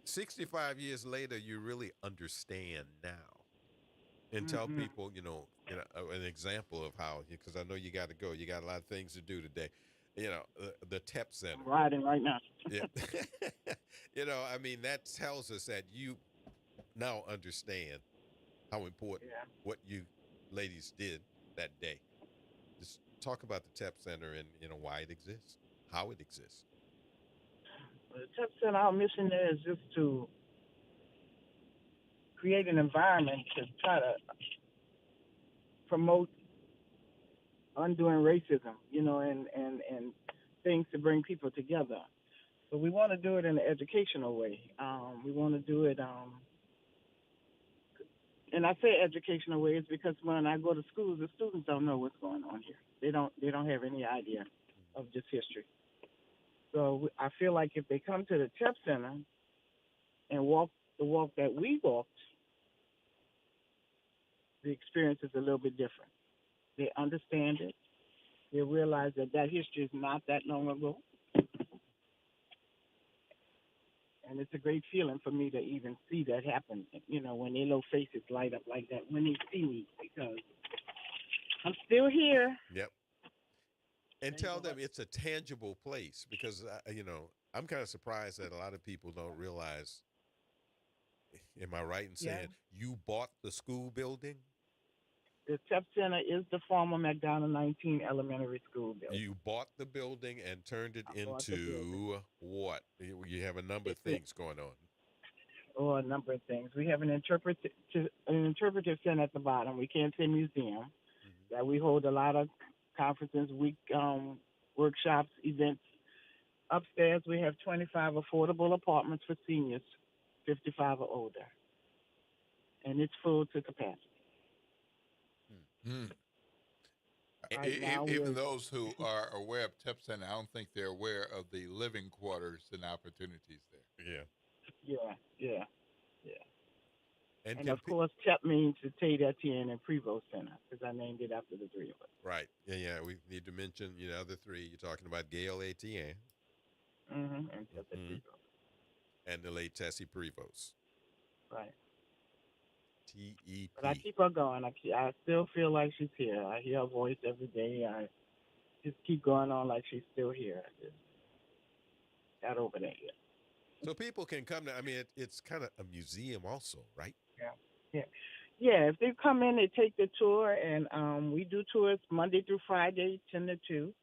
65 years later, you really understand now. And tell people, an example of how, because I know you got to go. You got a lot of things to do today. The TEP Center. I'm riding right now. Yeah. That tells us that you now understand how important what you ladies did that day. Just talk about the TEP Center and why it exists, how it exists. The TEP Center, our mission there is just to create an environment to try to promote undoing racism, and things to bring people together. But we want to do it in an educational way. We want to do it and I say educational ways because when I go to schools, the students don't know what's going on here. They don't have any idea of this history. So I feel like if they come to the TEP Center and walk the walk that we walked, the experience is a little bit different. They understand it. They realize that history is not that long ago. And it's a great feeling for me to even see that happen, when their little faces light up like that when they see me, because I'm still here. Yep. And tell them it's a tangible place because, I'm kind of surprised that a lot of people don't realize, am I right in saying you bought the school building? The TEP Center is the former McDonald 19 Elementary School building. You bought the building and turned it into what? You have a number of things going on. Oh, a number of things. We have an interpretive center at the bottom. We can't say museum. That we hold a lot of conferences, workshops, events. Upstairs, we have 25 affordable apartments for seniors, 55 or older. And it's full to capacity. Even those who are aware of TEP Center, I don't think they're aware of the living quarters and opportunities there. Yeah. And can of course, TEP means the Tate Etienne and Prevost Center, because I named it after the three of us. Right. Yeah. We need to mention, the other three. You're talking about Gail Etienne. And TEP Prevost. And the late Tessie Prevost. Right. TEP. But I keep her going. I still feel like she's here. I hear her voice every day. I just keep going on like she's still here. I just got over that yet. So people can come to, it's kind of a museum also, right? Yeah, if they come in, they take the tour, and we do tours Monday through Friday, 10 to 2.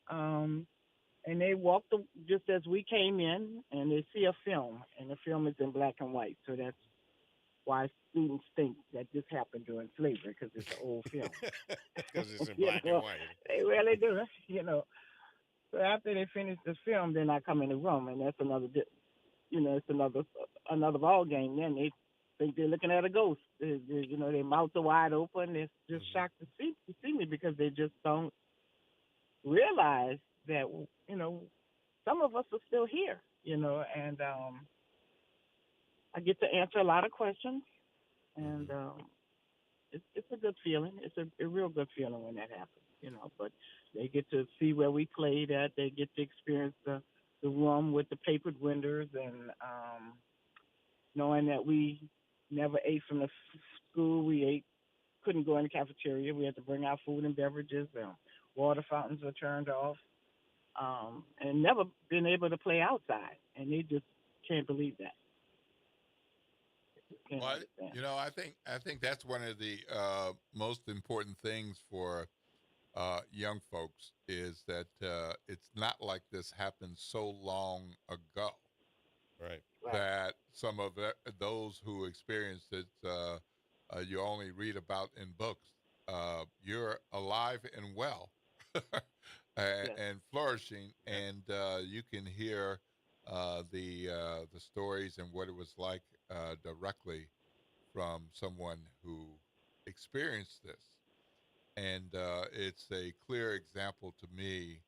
And they walk just as we came in, and they see a film, and the film is in black and white. So that's why students think that this happened during slavery, because it's an old film. Because it's in black and white. They really do, So after they finish the film, then I come in the room, and that's another, it's another ball game. Then they think they're looking at a ghost. Their mouths are wide open. They're just shocked to see me because they just don't realize that, some of us are still here, and I get to answer a lot of questions, and it's a good feeling. It's a real good feeling when that happens, but they get to see where we played at. They get to experience the room with the papered windows, and knowing that we never ate from the school. Couldn't go in the cafeteria. We had to bring our food and beverages. Water fountains were turned off, and never been able to play outside. And they just can't believe that. Well, I think that's one of the most important things for young folks is that it's not like this happened so long ago. Right. That some of those who experienced it, you only read about in books. You're alive and well, and flourishing, and you can hear the stories and what it was like directly from someone who experienced this. And it's a clear example to me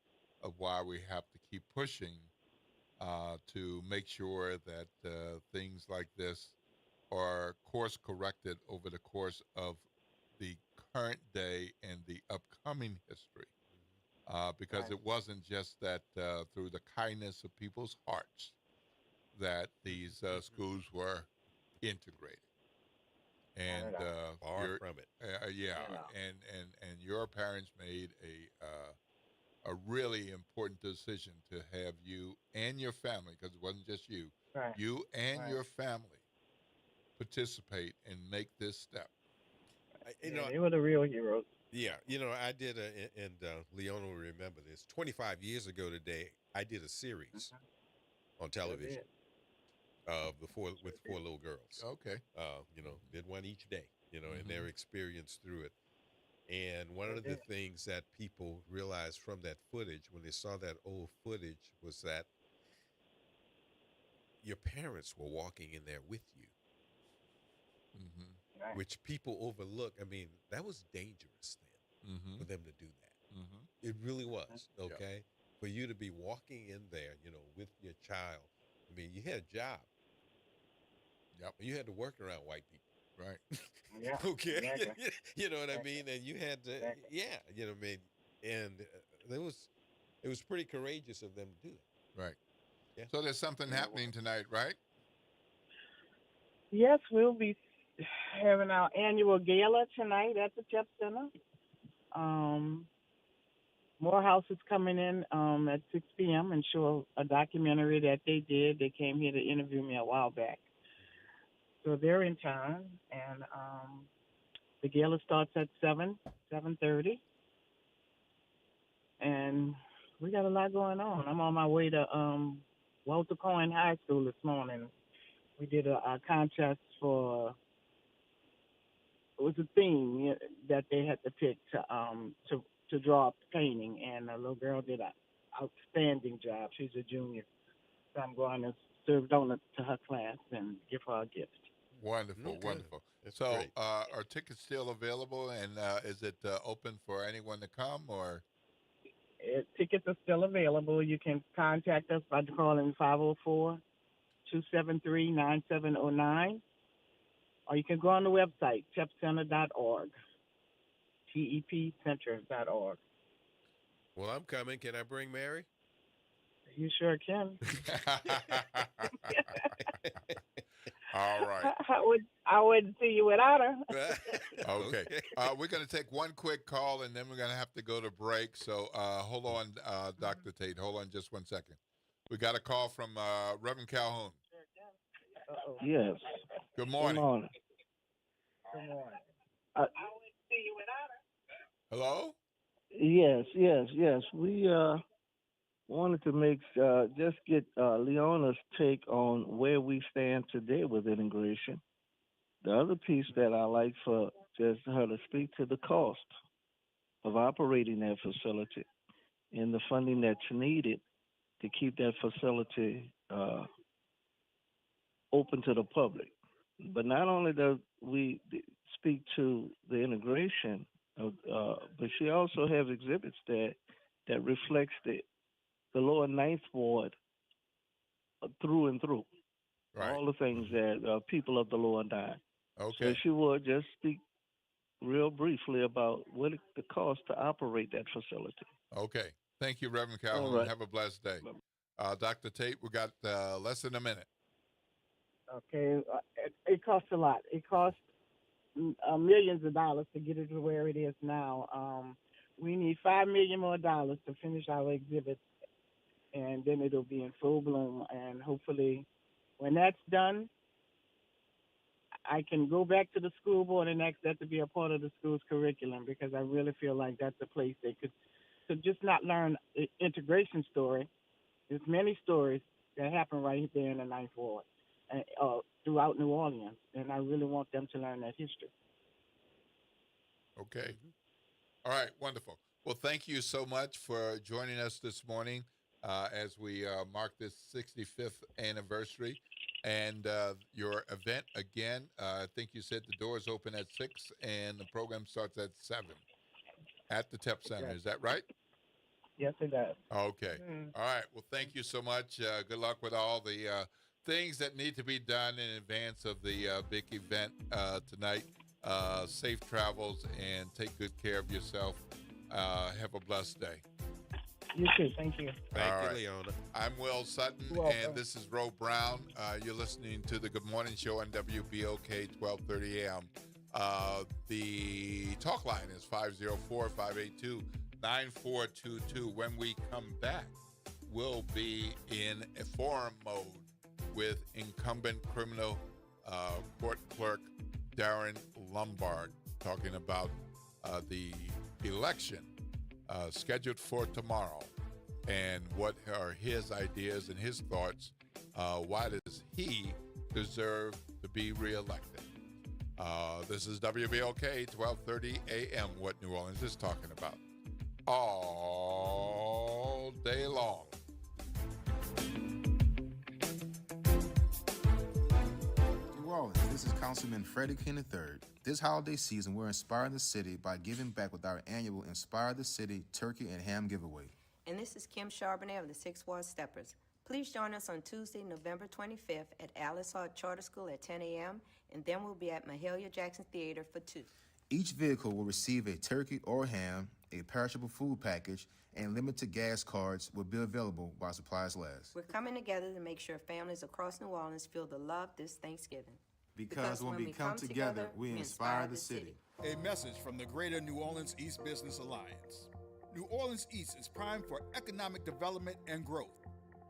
of why we have to keep pushing to make sure that things like this are course corrected over the course of the current day and the upcoming history. Because it wasn't just that through the kindness of people's hearts that these schools were integrated. And far from it. And your parents made a really important decision to have you and your family, because it wasn't just you, you and your family participate and make this step. They were the real heroes. Yeah, I did, and Leona will remember this. 25 years ago today, I did a series on television with four little girls. Okay. Did one each day, and their experience through it. And one of the things that people realized from that footage, when they saw that old footage, was that your parents were walking in there with you. which people overlook. I mean, that was dangerous then for them to do that. It really was, okay? For you to be walking in there, you know, with your child. I mean, you had a job. You had to work around white people. Right. Yeah. Okay. Exactly. You know what I mean? And you had to, you know what I mean? And it was pretty courageous of them to do it. Right. Yeah. So there's something happening tonight, right? Yes, we'll be having our annual gala tonight at the TEP Center. Morehouse is coming in at 6 p.m. and show a documentary that they did. They came here to interview me a while back. So they're in town, and the gala starts at 7:30. And we got a lot going on. I'm on my way to Walter Cohen High School this morning. We did a contest for, it was a theme that they had to pick to draw up the painting, and a little girl did an outstanding job. She's a junior. So I'm going to serve donuts to her class and give her a gift. Wonderful, wonderful. That's so great. are tickets still available, and is it open for anyone to come, or? Tickets are still available. You can contact us by calling 504-273-9709, or you can go on the website, tepcenter.org, tepcenter.org. Well, I'm coming. Can I bring Mary? You sure can. All right. I wouldn't see you without her. Okay. We're going to take one quick call, and then we're going to have to go to break. So hold on, Dr. Tate. Hold on just 1 second. We got a call from Reverend Calhoun. Yes. Good morning. Good morning. Good morning. I wouldn't see you without her. Hello? Yes. We wanted to just get Leona's take on where we stand today with integration. The other piece that I like for just her to speak to the cost of operating that facility and the funding that's needed to keep that facility open to the public. But not only does we speak to the integration, but she also has exhibits that reflects the lower ninth ward through and through. Right. All the things that people of the lower nine. Okay. So if she would just speak real briefly about what it costs to operate that facility. Okay. Thank you, Reverend Calhoun. All right. Have a blessed day. Dr. Tate, we got less than a minute. Okay. It costs a lot. It costs millions of dollars to get it to where it is now. We need $5 million more to finish our exhibits, and then it'll be in full bloom. And hopefully, when that's done, I can go back to the school board and ask that to be a part of the school's curriculum, because I really feel like that's a place they could just not learn the integration story. There's many stories that happen right there in the Ninth Ward and throughout New Orleans, and I really want them to learn that history. Okay. All right. Wonderful. Well, thank you so much for joining us this morning as we mark this 65th anniversary. And your event, again, I think you said the doors open at 6 and the program starts at 7 at the TEP Center. Is that right? Yes, it does. Okay. All right. Well, thank you so much. Good luck with all the things that need to be done in advance of the big event tonight. Safe travels and take good care of yourself. Have a blessed day. You too. Thank you. Thank All you, right. Leona. I'm Will Sutton, and this is Ro Brown. You're listening to the Good Morning Show on WBOK 1230 AM. The talk line is 504-582-9422. When we come back, we'll be in a forum mode with incumbent criminal court clerk Darren Lombard talking about the election scheduled for tomorrow and what are his ideas and his thoughts. Why does he deserve to be reelected? This is WBOK 1230 AM, what New Orleans is talking about all day long. New Orleans, this is Councilman Freddie King III. This holiday season, we're inspiring the city by giving back with our annual Inspire the City Turkey and Ham Giveaway. And this is Kim Charbonnet of the 6th Ward Steppers. Please join us on Tuesday, November 25th at Alice Hart Charter School at 10 a.m. and then we'll be at Mahalia Jackson Theater for 2. Each vehicle will receive a turkey or ham, a perishable food package, and limited gas cards will be available while supplies last. We're coming together to make sure families across New Orleans feel the love this Thanksgiving. Because when we come together, we inspire the city. A message from the Greater New Orleans East Business Alliance. New Orleans East is primed for economic development and growth.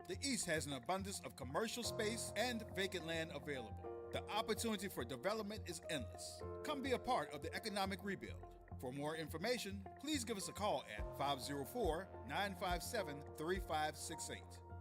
The East has an abundance of commercial space and vacant land available. The opportunity for development is endless. Come be a part of the economic rebuild. For more information, please give us a call at 504-957-3568.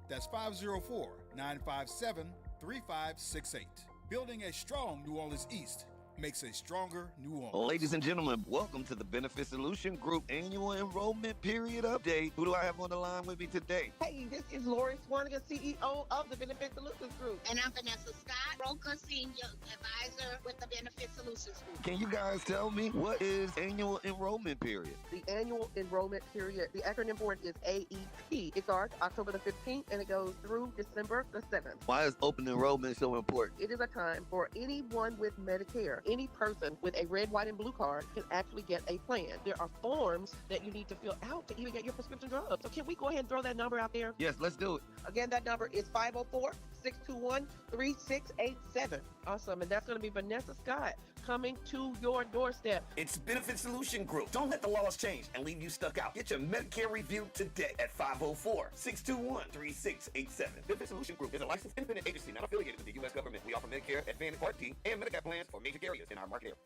That's 504-957-3568. Building a strong New Orleans East makes a stronger New Orleans. Ladies and gentlemen, welcome to the Benefit Solution Group annual enrollment period update. Who do I have on the line with me today? Hey, this is Lori Swanigan, CEO of the Benefit Solutions Group. And I'm Vanessa Scott, broker senior advisor with the Benefit Solutions Group. Can you guys tell me what is annual enrollment period? The annual enrollment period, the acronym for it is AEP. It starts October the 15th and it goes through December the 7th. Why is open enrollment so important? It is a time for anyone with Medicare. Any person with a red, white, and blue card can actually get a plan. There are forms that you need to fill out to even get your prescription drugs. So can we go ahead and throw that number out there? Yes, let's do it. Again, that number is 504-621-3687. Awesome. And that's going to be Vanessa Scott coming to your doorstep. It's Benefit Solution Group. Don't let the laws change and leave you stuck out. Get your Medicare review today at 504-621-3687. Benefit Solution Group is a licensed independent agency not affiliated with the U.S. government. We offer Medicare, Advantage Part D, and Medicare plans for major carriers in our market area.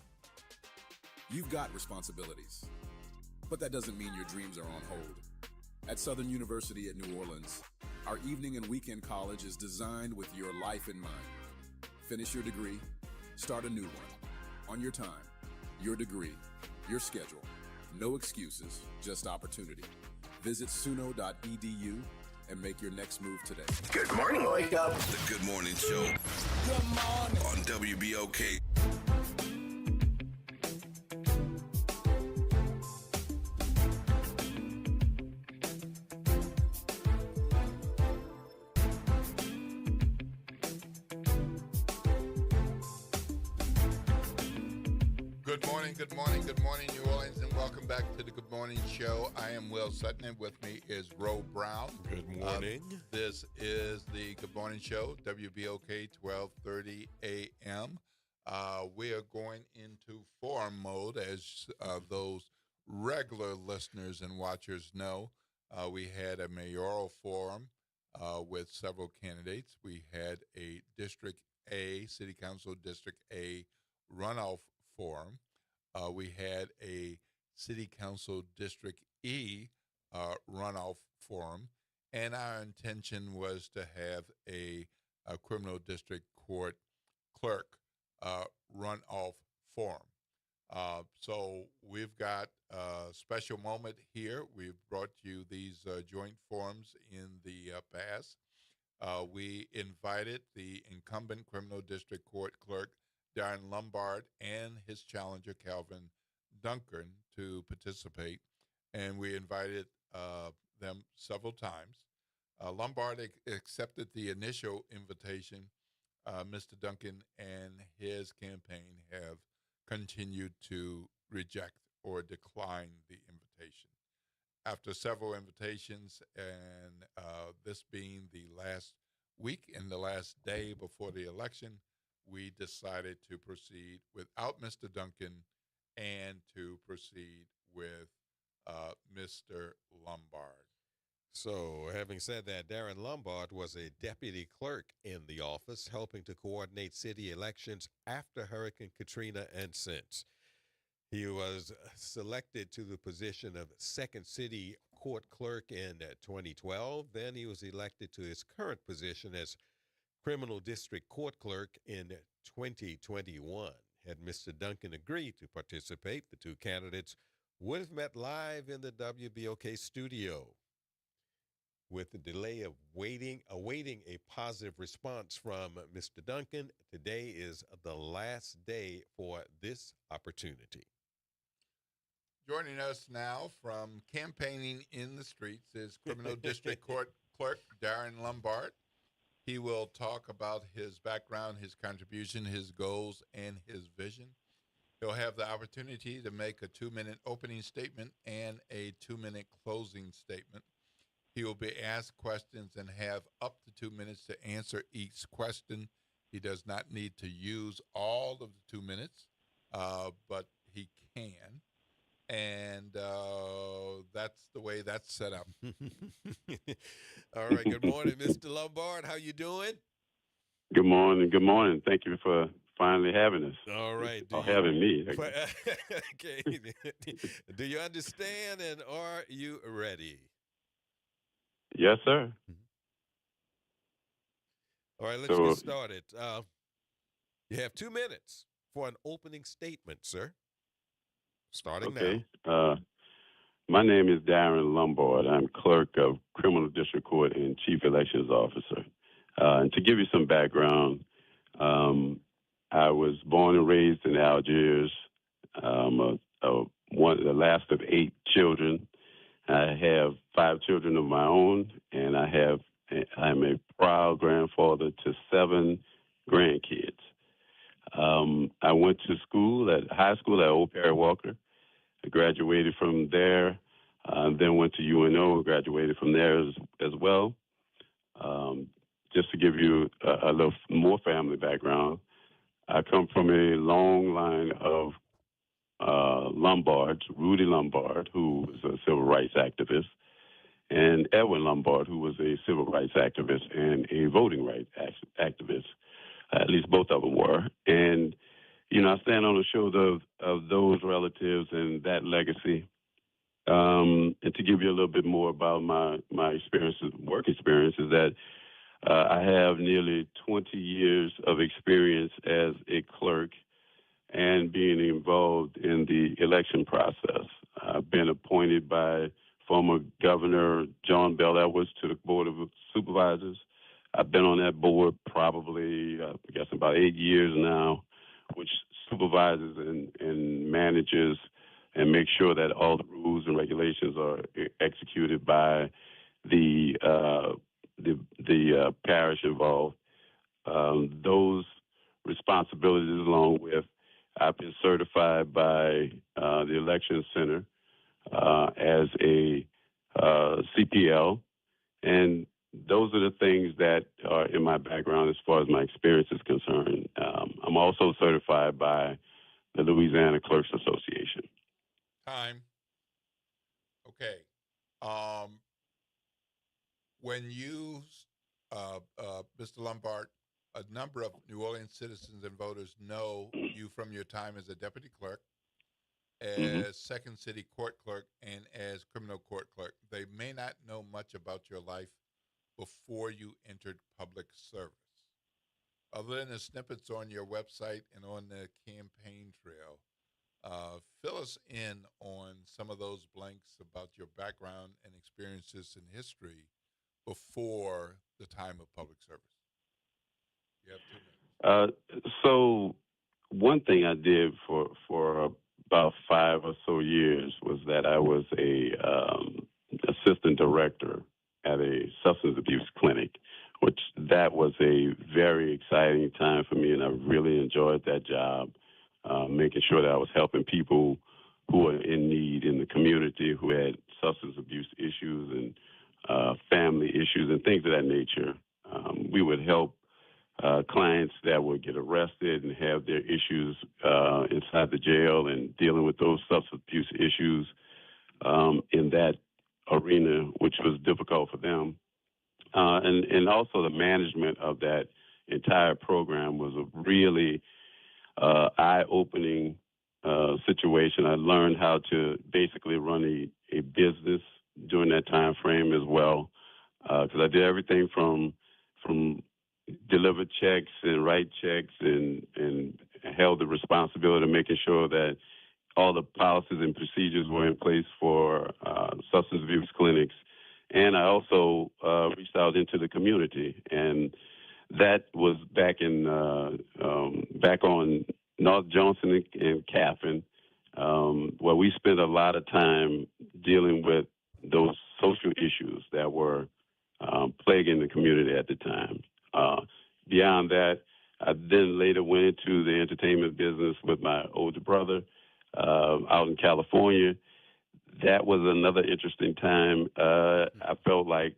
You've got responsibilities, but that doesn't mean your dreams are on hold. At Southern University at New Orleans, our evening and weekend college is designed with your life in mind. Finish your degree, start a new one, on your time, your degree, your schedule. No excuses, just opportunity. Visit suno.edu and make your next move today. Good morning, wake up. The Good Morning Show. Good morning. On WBOK. Good morning, New Orleans, and welcome back to the Good Morning Show. I am Will Sutton, and with me is Ro Brown. Good morning. This is the Good Morning Show, WBOK 1230 a.m. We are going into forum mode, as those regular listeners and watchers know. We had a mayoral forum with several candidates. We had a District A, City Council District A runoff forum. We had a City Council District E runoff forum, and our intention was to have a criminal district court clerk runoff forum. So we've got a special moment here. We've brought you these joint forums in the past. We invited the incumbent criminal district court clerk, Darren Lombard, and his challenger, Calvin Duncan, to participate, and we invited them several times. Lombard accepted the initial invitation. Mr. Duncan and his campaign have continued to reject or decline the invitation. After several invitations, and this being the last week and the last day before the election, we decided to proceed without Mr. Duncan and to proceed with Mr. Lombard. So, having said that, Darren Lombard was a deputy clerk in the office, helping to coordinate city elections after Hurricane Katrina and since. He was selected to the position of second city court clerk in 2012. Then he was elected to his current position as criminal district court clerk in 2021. Had Mr. Duncan agreed to participate, the two candidates would have met live in the WBOK studio. with the delay of awaiting a positive response from Mr. Duncan. Today is the last day for this opportunity. Joining us now from campaigning in the streets is Criminal District Court Clerk Darren Lombard. He will talk about his background, his contribution, his goals, and his vision. He'll have the opportunity to make a 2-minute opening statement and a 2-minute closing statement. He will be asked questions and have up to 2 minutes to answer each question. He does not need to use all of the 2 minutes, but he can. And that's the way that's set up. All right. Good morning, Mr. Lombard. How you doing? Good morning. Good morning. Thank you for finally having us. All right. Having me. Okay. Do you understand and are you ready? Yes, sir. All right. Let's get started. You have 2 minutes for an opening statement, sir. Starting now. My name is Darren Lombard. I'm clerk of Criminal District Court and Chief Elections Officer. And to give you some background, I was born and raised in Algiers. One of the last of 8 children. I have 5 children of my own, and I'm a proud grandfather to 7 grandkids. I went to high school at Old Perry Walker. I graduated from there, then went to UNO, graduated from there as well. Just to give you a little more family background, I come from a long line of Lombards, Rudy Lombard, who was a civil rights activist, and Edwin Lombard, who was a civil rights activist and a voting rights activist. At least both of them were. And, I stand on the shoulders of those relatives and that legacy. And to give you a little bit more about my work experience, is that I have nearly 20 years of experience as a clerk and being involved in the election process. I've been appointed by former Governor John Bell Edwards to the Board of Supervisors. I've been on that board probably, about 8 years now, which supervises and manages and makes sure that all the rules and regulations are executed by the parish involved. Those responsibilities, along with, I've been certified by the Election Center as a CPL, and those are the things that are in my background as far as my experience is concerned. I'm also certified by the Louisiana Clerks Association. Time. Okay. When you, Mr. Lombard, a number of New Orleans citizens and voters know you from your time as a deputy clerk, as second city court clerk, and as criminal court clerk. They may not know much about your life before you entered public service. Other than the snippets on your website and on the campaign trail, fill us in on some of those blanks about your background and experiences in history before the time of public service. You have 2 minutes. So one thing I did for about 5 or so years was that I was a assistant director at a substance abuse clinic, which that was a very exciting time for me, and I really enjoyed that job, making sure that I was helping people who were in need in the community, who had substance abuse issues and family issues and things of that nature. We would help clients that would get arrested and have their issues inside the jail and dealing with those substance abuse issues in that arena, which was difficult for them. And also the management of that entire program was a really eye-opening situation. I learned how to basically run a business during that time frame as well, because I did everything from deliver checks and write checks and held the responsibility of making sure that all the policies and procedures were in place for substance abuse clinics, And I also reached out into the community, and that was back on North Johnson and Caffin, where we spent a lot of time dealing with those social issues that were plaguing the community at the time. Beyond that, I then later went into the entertainment business with my older brother out in California. That was another interesting time. I felt like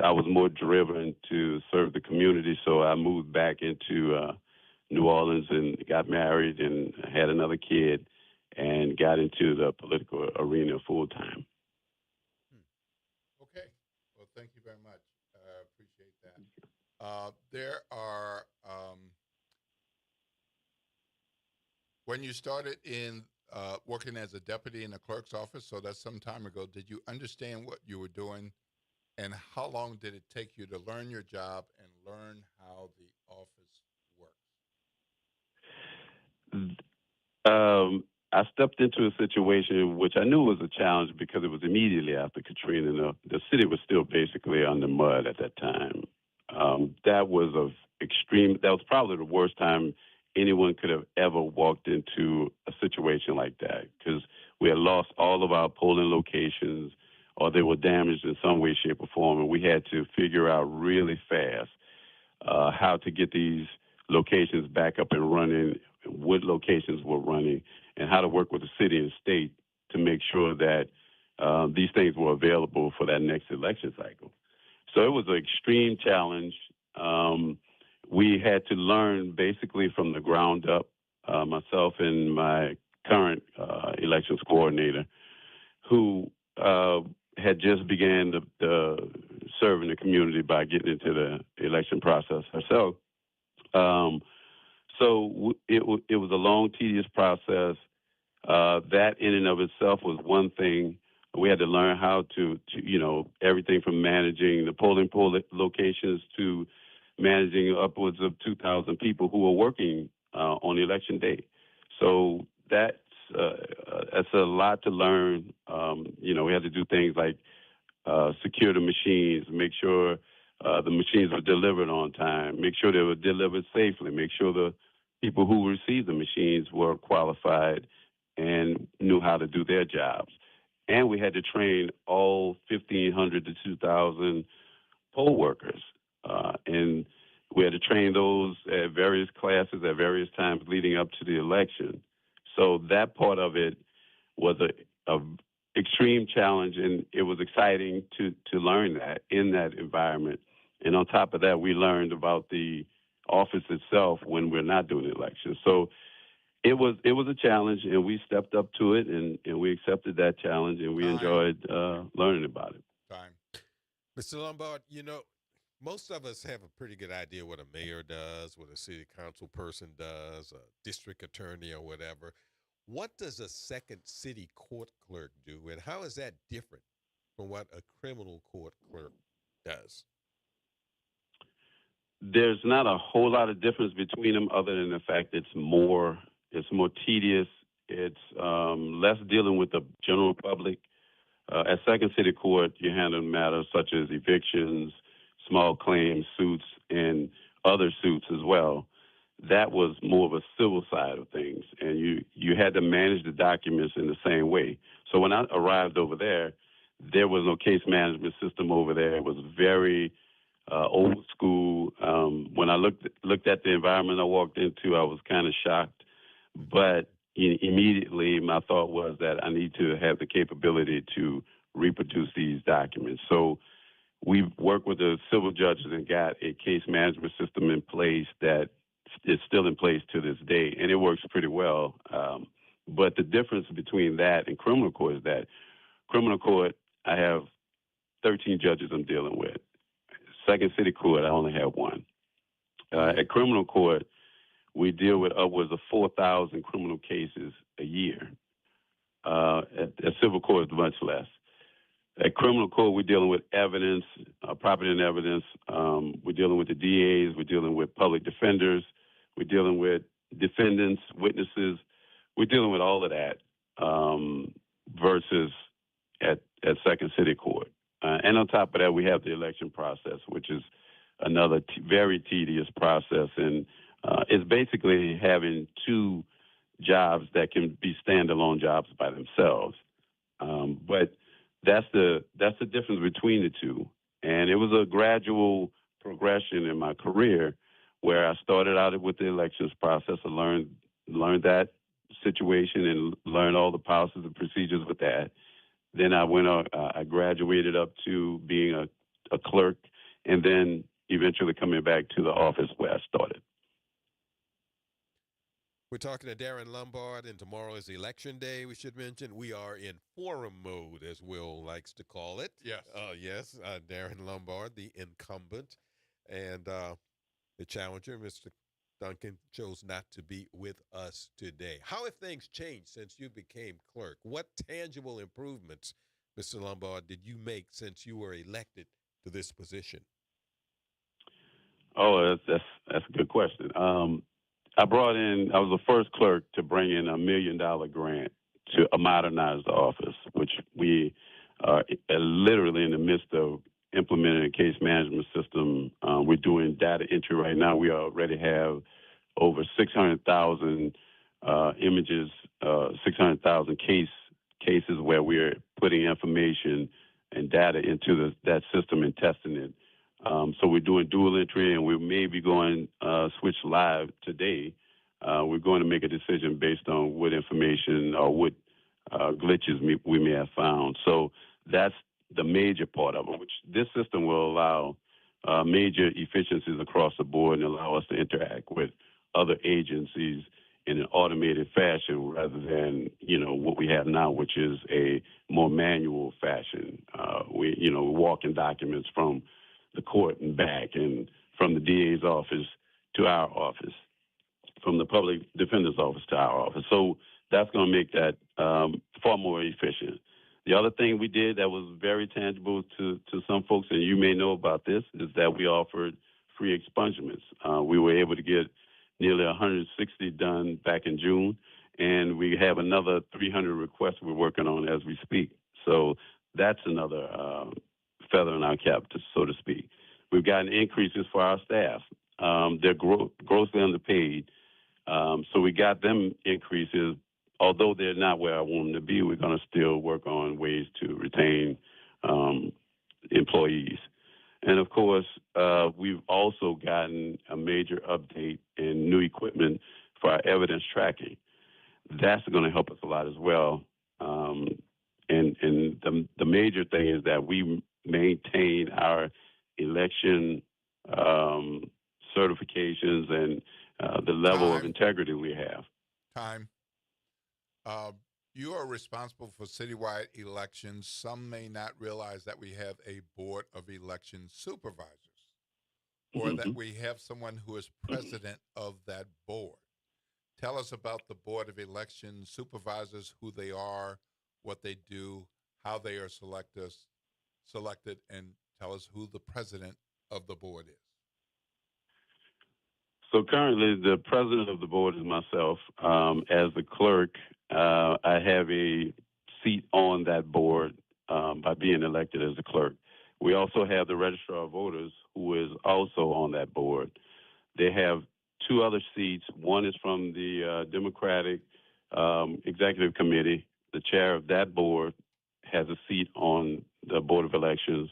I was more driven to serve the community, so I moved back into New Orleans and got married and had another kid and got into the political arena full time. Okay. Well, thank you very much. I appreciate that. There are, when you started in working as a deputy in the clerk's office, so that's some time ago, did you understand what you were doing, and how long did it take you to learn your job and learn how the office works? I stepped into a situation which I knew was a challenge because it was immediately after Katrina. The city was still basically under mud at that time. That was probably the worst time anyone could have ever walked into a situation like that, because we had lost all of our polling locations, or they were damaged in some way, shape, or form, and we had to figure out really fast how to get these locations back up and running, what locations were running, and how to work with the city and state to make sure that these things were available for that next election cycle. So it was an extreme challenge. We had to learn basically from the ground up, myself and my current elections coordinator, who had just began to serve in the community by getting into the election process herself. So it was a long, tedious process. That in and of itself was one thing. We had to learn how to everything from managing the polling locations to managing upwards of 2,000 people who were working on election day. So that's a lot to learn. We had to do things like secure the machines, make sure the machines were delivered on time, make sure they were delivered safely, make sure the people who received the machines were qualified and knew how to do their jobs. And we had to train all 1,500 to 2,000 poll workers. And we had to train those at various classes at various times leading up to the election. So that part of it was a extreme challenge, and it was exciting to learn that in that environment. And on top of that, we learned about the office itself when we're not doing elections. So it was a challenge, and we stepped up to it, and we accepted that challenge, and we enjoyed learning about it. Mr. Lombard, most of us have a pretty good idea what a mayor does, what a city council person does, a district attorney or whatever. What does a second city court clerk do, and how is that different from what a criminal court clerk does? There's not a whole lot of difference between them other than the fact it's more tedious. It's less dealing with the general public. At Second City Court, you handle matters such as evictions, small claims, suits, and other suits as well. That was more of a civil side of things, and you had to manage the documents in the same way. So when I arrived over there was no case management system over there. It was very old school. When I looked at the environment I walked into, I was kind of shocked, but immediately my thought was that I need to have the capability to reproduce these documents. So we worked with the civil judges and got a case management system in place that is still in place to this day, and it works pretty well. But the difference between that and criminal court is that criminal court, I have 13 judges I'm dealing with. Second City Court, I only have one. At criminal court, we deal with upwards of 4,000 criminal cases a year. At civil court, it's much less. At criminal court, we're dealing with evidence, property and evidence. We're dealing with the DAs. We're dealing with public defenders. We're dealing with defendants, witnesses. We're dealing with all of that versus at Second City Court. And on top of that, we have the election process, which is another very tedious process. And it's basically having two jobs that can be standalone jobs by themselves. But that's the difference between the two. And it was a gradual progression in my career where I started out with the elections process. I learned that situation and learned all the policies and procedures with that. Then I graduated up to being a clerk, and then eventually coming back to the office where I started. We're talking to Darren Lombard, and tomorrow is election day. We should mention we are in forum mode, as Will likes to call it. Yes. Yes, Darren Lombard, the incumbent, and the challenger, Mr. Duncan, chose not to be with us today. How have things changed since you became clerk? What tangible improvements, Mr. Lombard, did you make since you were elected to this position? Oh, that's a good question. I was the first clerk to bring in $1 million grant to modernize the office, which we are literally in the midst of implementing a case management system. We're doing data entry right now. We already have over 600,000 images, 600,000 cases where we're putting information and data into that system and testing it. So we're doing dual entry, and we may be going switch live today. We're going to make a decision based on what information or what glitches we may have found. So that's the major part of it, which this system will allow major efficiencies across the board and allow us to interact with other agencies in an automated fashion rather than, what we have now, which is a more manual fashion. We're walking documents from the court and back, and from the DA's office to our office, from the public defender's office to our office. So that's going to make that far more efficient. The other thing we did that was very tangible to some folks, and you may know about this, is that we offered free expungements. We were able to get nearly 160 done back in June, and we have another 300 requests we're working on as we speak. So that's another feather in our cap, so to speak. We've gotten increases for our staff. They're grossly underpaid, so we got them increases. Although they're not where I want them to be, we're going to still work on ways to retain employees. And, of course, we've also gotten a major update in new equipment for our evidence tracking. That's going to help us a lot as well. And the major thing is that we maintain our election certifications and the level of integrity we have. You are responsible for citywide elections. Some may not realize that we have a board of election supervisors, or that we have someone who is president of that board. Tell us about the board of election supervisors, who they are, what they do, how they are selected, and tell us who the president of the board is. So currently, the president of the board is myself. As the clerk, I have a seat on that board by being elected as the clerk. We also have the registrar of voters, who is also on that board. They have two other seats. One is from the Democratic Executive Committee. The chair of that board has a seat on the Board of Elections.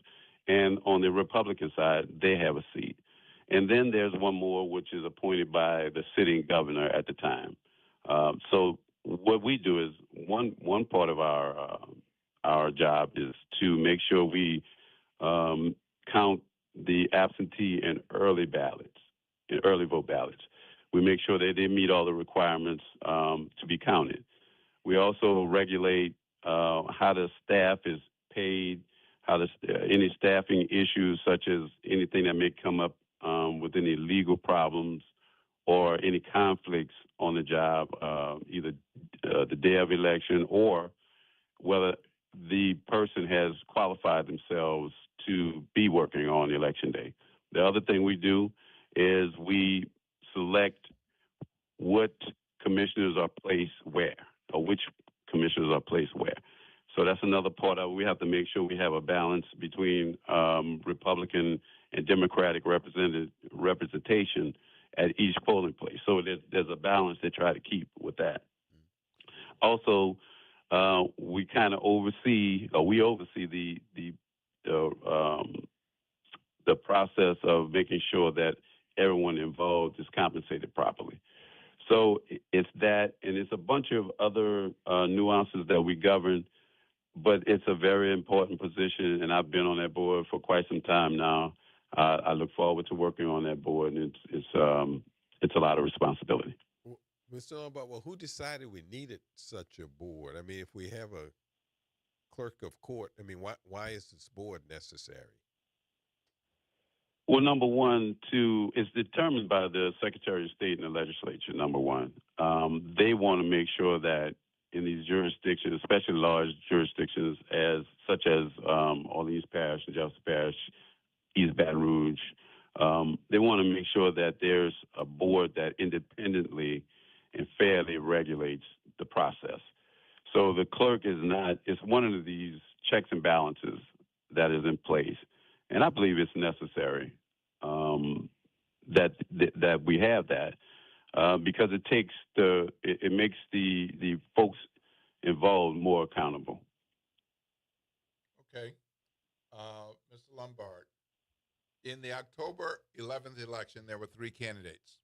And on the Republican side, they have a seat. And then there's one more, which is appointed by the sitting governor at the time. So what we do is one part of our job is to make sure we count the absentee and early vote ballots. We make sure that they meet all the requirements to be counted. We also regulate how the staff is paid, any staffing issues, such as anything that may come up with any legal problems or any conflicts on the job, either the day of election or whether the person has qualified themselves to be working on election day. The other thing we do is we select what commissioners are placed where, or which commissioners are placed where. So that's another part of it. We have to make sure we have a balance between Republican and Democratic representation at each polling place. So there's a balance they try to keep with that. Also, we kind of oversee the process of making sure that everyone involved is compensated properly. So it's that, and it's a bunch of other nuances that we govern, but it's a very important position, and I've been on that board for quite some time now. I look forward to working on that board, and it's a lot of responsibility. Mr. Lombard, well, who decided we needed such a board? I mean, if we have a clerk of court, I mean, why is this board necessary? Well, number one, it's determined by the Secretary of State and the legislature, number one. They want to make sure that in these jurisdictions, especially large jurisdictions such as Orleans Parish and Jefferson Parish, East Baton Rouge, they want to make sure that there's a board that independently and fairly regulates the process. So the clerk it's one of these checks and balances that is in place. And I believe it's necessary that we have that because it makes the folks involved more accountable. Okay. Mr. Lombard, in the October 11th election, there were three candidates.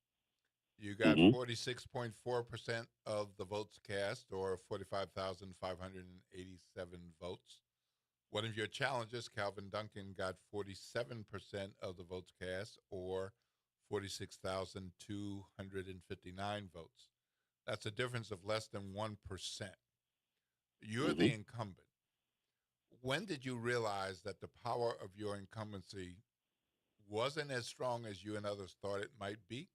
You got 46.4% of the votes cast, or 45,587 votes. One of your challengers, Calvin Duncan, got 47% of the votes cast, or 46,259 votes. That's a difference of less than 1%. You're the incumbent. When did you realize that the power of your incumbency wasn't as strong as you and others thought it might be?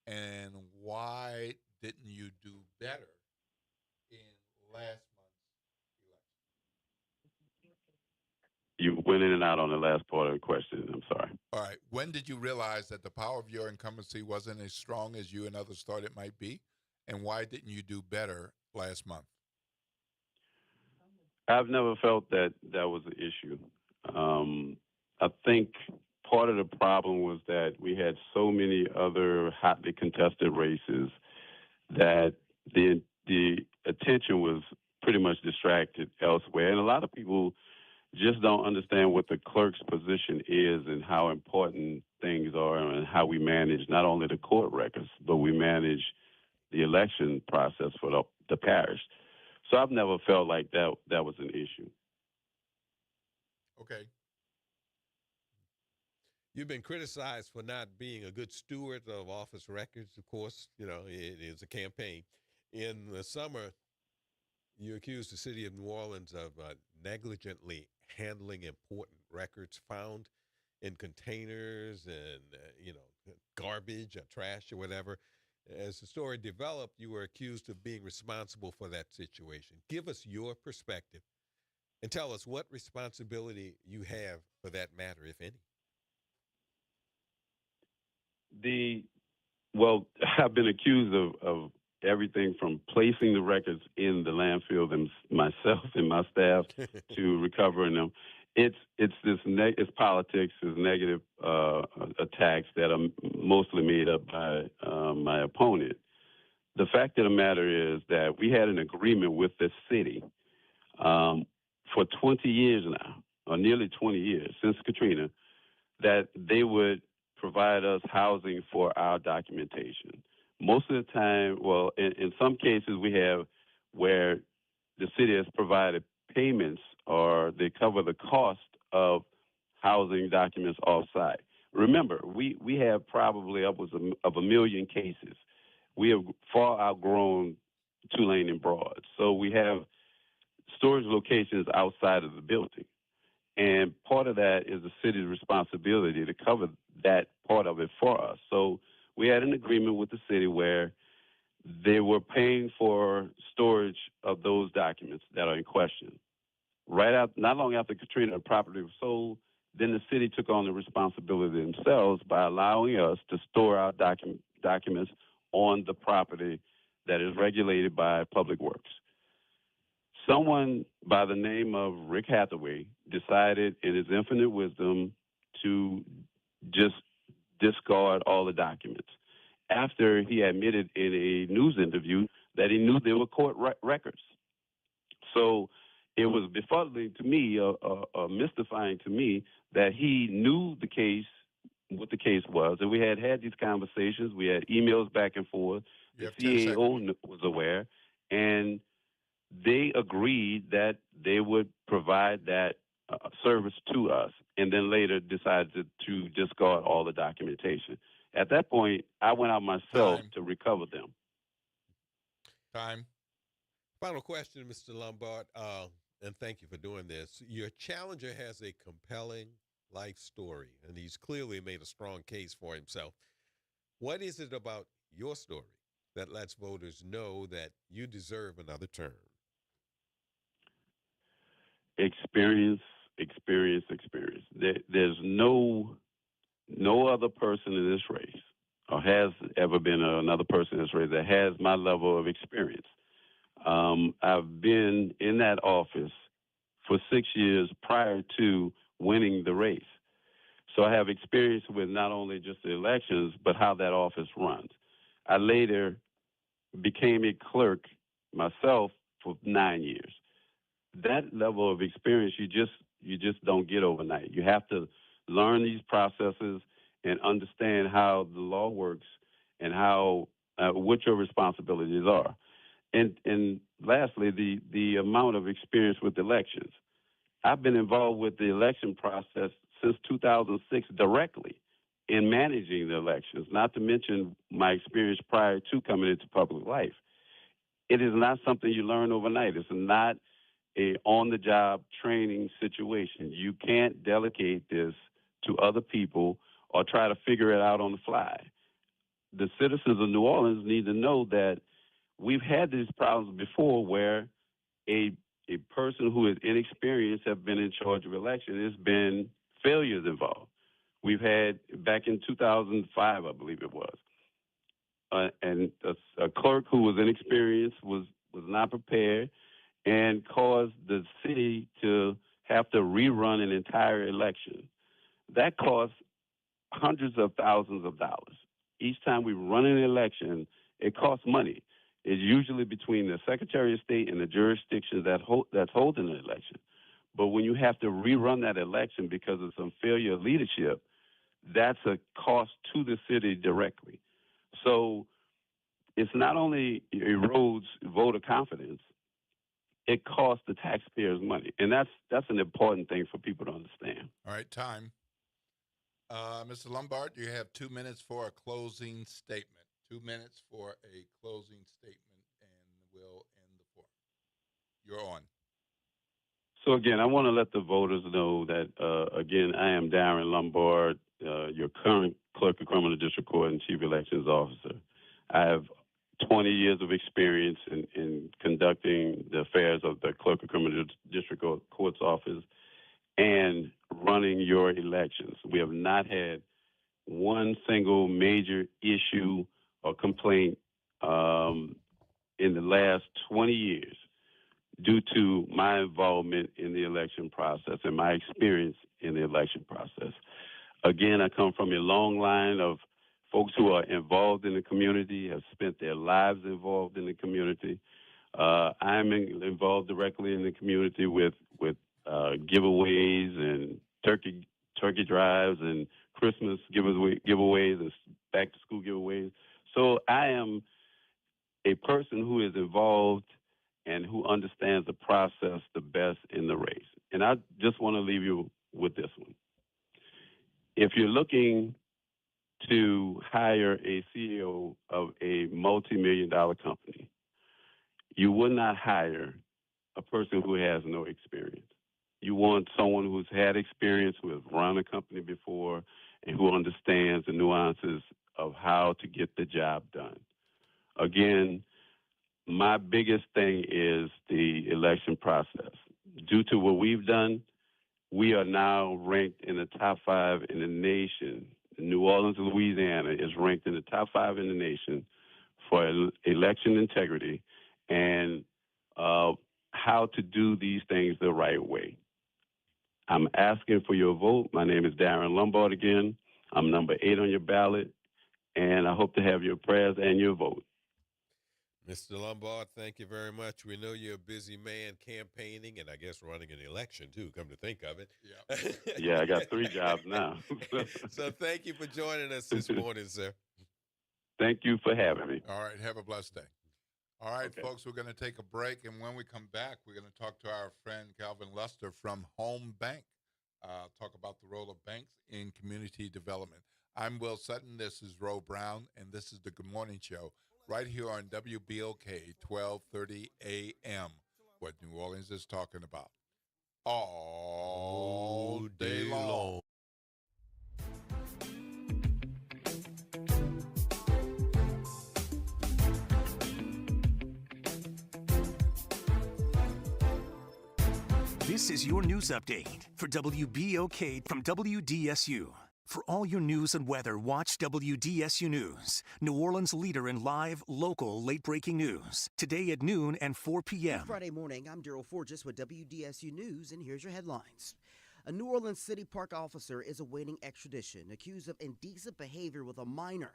And why didn't you do better in last month's election? You went in and out on the last part of the question. I'm sorry. All right. When did you realize that the power of your incumbency wasn't as strong as you and others thought it might be? And why didn't you do better last month? I've never felt that was an issue. I think part of the problem was that we had so many other hotly contested races that the attention was pretty much distracted elsewhere. And a lot of people just don't understand what the clerk's position is and how important things are and how we manage not only the court records, but we manage the election process for the parish. So I've never felt like that was an issue. Okay. You've been criticized for not being a good steward of office records. Of course, it is a campaign. In the summer, you accused the city of New Orleans of negligently handling important records found in containers and, garbage or trash or whatever. As the story developed, you were accused of being responsible for that situation. Give us your perspective and tell us what responsibility you have for that matter, if any. I've been accused of everything from placing the records in the landfill myself and my staff to recovering them. It's politics, it's negative attacks that are mostly made up by my opponent. The fact of the matter is that we had an agreement with the city for 20 years now, or nearly 20 years since Katrina, that they would provide us housing for our documentation. Most of the time, in some cases we have where the city has provided payments or they cover the cost of housing documents off-site. Remember, we have probably upwards of 1 million cases. We have far outgrown Tulane and Broad. So we have storage locations outside of the building. And part of that is the city's responsibility to cover that part of it for us. So we had an agreement with the city where they were paying for storage of those documents that are in question. Not long after Katrina, the property was sold, then the city took on the responsibility themselves by allowing us to store our documents on the property that is regulated by Public Works. someone by the name of Rick Hathaway decided in his infinite wisdom to just discard all the documents after he admitted in a news interview that he knew there were court records. So it was befuddling to me, mystifying to me, that he knew the case, what the case was, and we had these conversations. We had emails back and forth. The CAO was aware, and they agreed that they would provide that service to us, and then later decided to discard all the documentation. At that point, I went out myself to recover them. Time. Final question, Mr. Lombard, and thank you for doing this. Your challenger has a compelling life story, and he's clearly made a strong case for himself. What is it about your story that lets voters know that you deserve another term? Experience. There's no other person in this race, or has ever been another person in this race, that has my level of experience. I've been in that office for 6 years prior to winning the race. So I have experience with not only just the elections, but how that office runs. I later became a clerk myself for 9 years. That level of experience, you just don't get overnight. You have to learn these processes and understand how the law works and how what your responsibilities are. And lastly, the amount of experience with elections. I've been involved with the election process since 2006 directly in managing the elections, not to mention my experience prior to coming into public life. It is not something you learn overnight. It's not a on-the-job training situation. You can't delegate this to other people or try to figure it out on the fly. The citizens of New Orleans need to know that we've had these problems before where a person who is inexperienced have been in charge of election. There's been failures involved. We've had, back in 2005, I believe it was, and a clerk who was inexperienced was not prepared and caused the city to have to rerun an entire election. That cost hundreds of thousands of dollars. Each time we run an election, it costs money. It's usually between the Secretary of State and the jurisdiction that's holding the election. But when you have to rerun that election because of some failure of leadership, that's a cost to the city directly. So it's not only erodes voter confidence, it costs the taxpayers money. And that's an important thing for people to understand. All right, time. Mr. Lombard, you have 2 minutes for a closing statement. 2 minutes for a closing statement, and we'll end the forum. You're on. So, again, I want to let the voters know that, again, I am Darren Lombard, your current clerk of criminal district court and chief elections officer. I have 20 years of experience in conducting the affairs of the clerk of criminal district court's office and running your elections. We have not had one single major issue or complaint in the last 20 years due to my involvement in the election process and my experience in the election process. Again, I come from a long line of folks who are involved in the community, have spent their lives involved in the community. I'm involved directly in the community with giveaways and turkey drives and Christmas giveaways and back-to-school giveaways. So I am a person who is involved and who understands the process the best in the race. And I just want to leave you with this one. If you're looking to hire a CEO of a multi-million-dollar company, you would not hire a person who has no experience. You want someone who's had experience, who has run a company before, and who understands the nuances of how to get the job done. Again, my biggest thing is the election process. Due to what we've done, we are now ranked in the top 5 in the nation. New Orleans, Louisiana is ranked in the top 5 in the nation for election integrity and how how to do these things the right way. I'm asking for your vote. My name is Darren Lombard again. I'm number 8 on your ballot, and I hope to have your prayers and your vote. Mr. Lombard, thank you very much. We know you're a busy man campaigning and I guess running an election too, come to think of it. Yeah, yeah, I got 3 jobs now. So thank you for joining us this morning, sir. Thank you for having me. All right, have a blessed day. All right, Okay. folks, we're going to take a break, and when we come back, we're going to talk to our friend Calvin Luster from Home Bank, talk about the role of banks in community development. I'm Will Sutton. This is Ro Brown, and this is the Good Morning Show right here on WBOK 1230 AM, what New Orleans is talking about all day long. This is your news update for WBOK from WDSU. For all your news and weather, watch WDSU News, New Orleans leader in live, local, late-breaking news. Today at noon and 4 p.m. Friday morning, I'm Daryl Forges with WDSU News, and here's your headlines. A New Orleans City Park officer is awaiting extradition, accused of indecent behavior with a minor.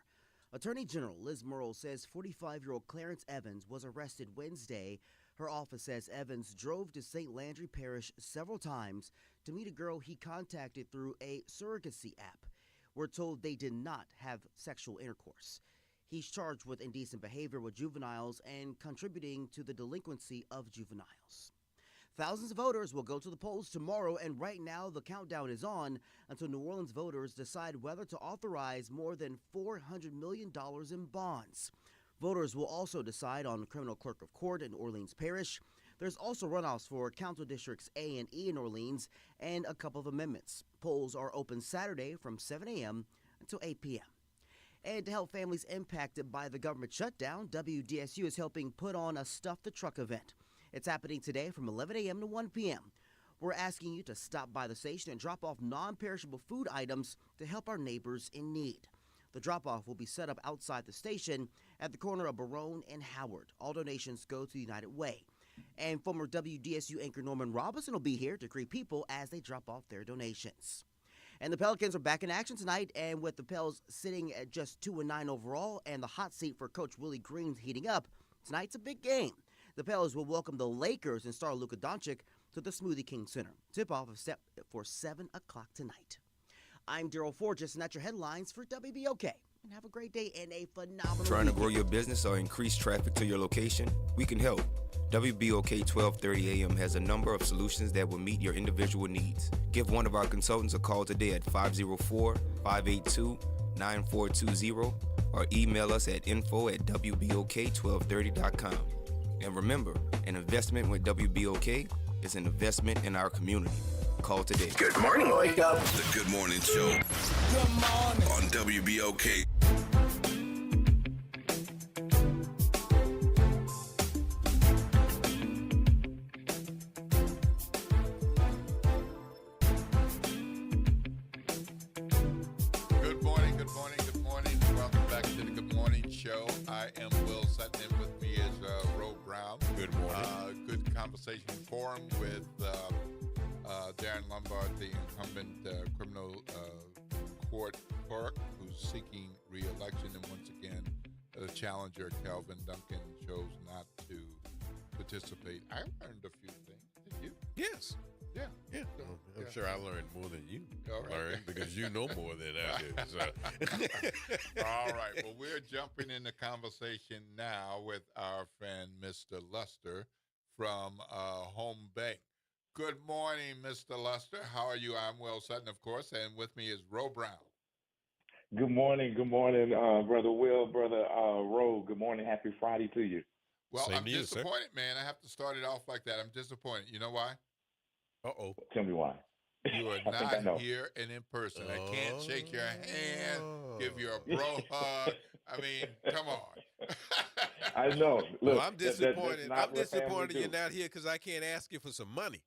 Attorney General Liz Murrell says 45-year-old Clarence Evans was arrested Wednesday. Her office says Evans drove to St. Landry Parish several times to meet a girl he contacted through a surrogacy app. We're told they did not have sexual intercourse. He's charged with indecent behavior with juveniles and contributing to the delinquency of juveniles. Thousands of voters will go to the polls tomorrow, and right now the countdown is on until New Orleans voters decide whether to authorize more than $400 million in bonds. Voters will also decide on criminal clerk of court in Orleans Parish. There's also runoffs for Council Districts A and E in Orleans and a couple of amendments. Polls are open Saturday from 7 a.m. until 8 p.m. And to help families impacted by the government shutdown, WDSU is helping put on a Stuff the Truck event. It's happening today from 11 a.m. to 1 p.m. We're asking you to stop by the station and drop off non-perishable food items to help our neighbors in need. The drop-off will be set up outside the station at the corner of Barone and Howard. All donations go to United Way. And former WDSU anchor Norman Robinson will be here to greet people as they drop off their donations. And the Pelicans are back in action tonight, and with the Pels sitting at just 2-9 overall and the hot seat for Coach Willie Green heating up, tonight's a big game. The Pels will welcome the Lakers and star Luka Doncic to the Smoothie King Center. Tip-off is set for 7 o'clock tonight. I'm Daryl Forges, and that's your headlines for WBOK. And have a great day and a phenomenal Trying to weekend. grow your business or increase traffic to your location? We can help. WBOK 1230 AM has a number of solutions that will meet your individual needs. Give one of our consultants a call today at 504-582-9420 or email us at info@wbok1230.com. And remember, an investment with WBOK is an investment in our community. Call today. Good morning, wake up. The Good Morning Show. Good morning. On WBOK. Good morning, good morning, good morning. Welcome back to the Good Morning Show. I am Will Sutton, and with me is Ro Brown. Good morning. Good conversation forum with Darren Lombard, the incumbent criminal court clerk who's seeking re-election, and once again, the challenger, Calvin Duncan, chose not to participate. I learned a few things. Did you? Yes. Yeah. Yeah. I'm sure I learned more than you All right. learned because you know more than I do. So. All right. Well, we're jumping in the conversation now with our friend, Mr. Luster from Home Bank. Good morning, Mr. Luster. How are you? I'm Will Sutton, of course, and with me is Ro Brown. Good morning, Brother Will, Brother Ro. Good morning, happy Friday to you. Well, I'm disappointed, man. I have to start it off like that. I'm disappointed. You know why? Uh-oh. Tell me why. You are not here and in person. I can't shake your hand, give you a bro hug. I mean, come on. I know. Look, Well, I'm disappointed. that's not I'm what family disappointed you're do. not here because I can't ask you for some money.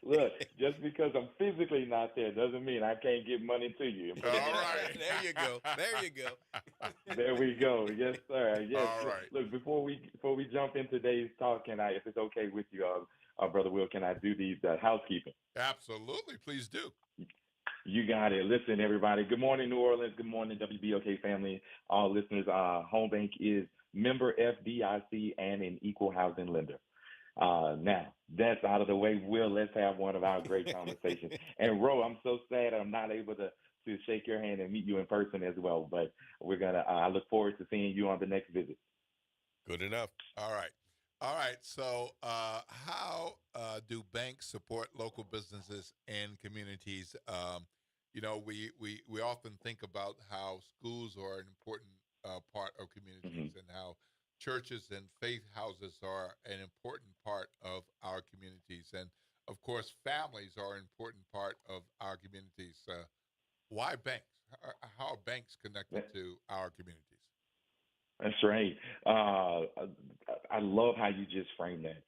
Look, just because I'm physically not there doesn't mean I can't give money to you. All right. There you go. There you go. There we go. Yes, sir. Yes. All right. Look, before we jump in today's talk, can I, if it's okay with you, Brother Will, can I do these housekeeping? Absolutely. Please do. You got it. Listen, everybody. Good morning, New Orleans. Good morning, WBOK family. All listeners. Home Bank is member FDIC and an equal housing lender. Now that's out of the way. Will, let's have one of our great conversations. And Ro, I'm so sad I'm not able to shake your hand and meet you in person as well. But we're gonna. I look forward to seeing you on the next visit. Good enough. All right. So, how do banks support local businesses and communities? We often think about how schools are an important part of communities, and how churches and faith houses are an important part of our communities, and of course, families are an important part of our communities. Why banks? How are banks connected to our communities? That's right. I love how you just framed that.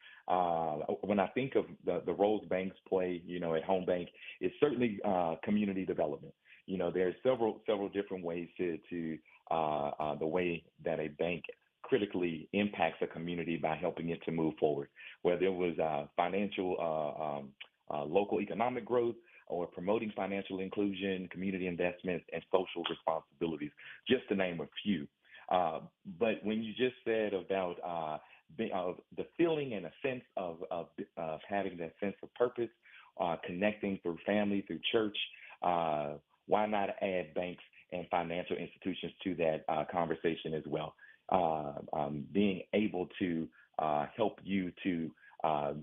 When I think of the roles banks play, at Home Bank, it's certainly community development. There's several different ways to the way that a bank critically impacts a community by helping it to move forward, whether it was financial, local economic growth, or promoting financial inclusion, community investments, and social responsibilities, just to name a few. But when you just said about the feeling and a sense of having that sense of purpose, connecting through family, through church, why not add banks and financial institutions to that conversation as well? Being able to help you to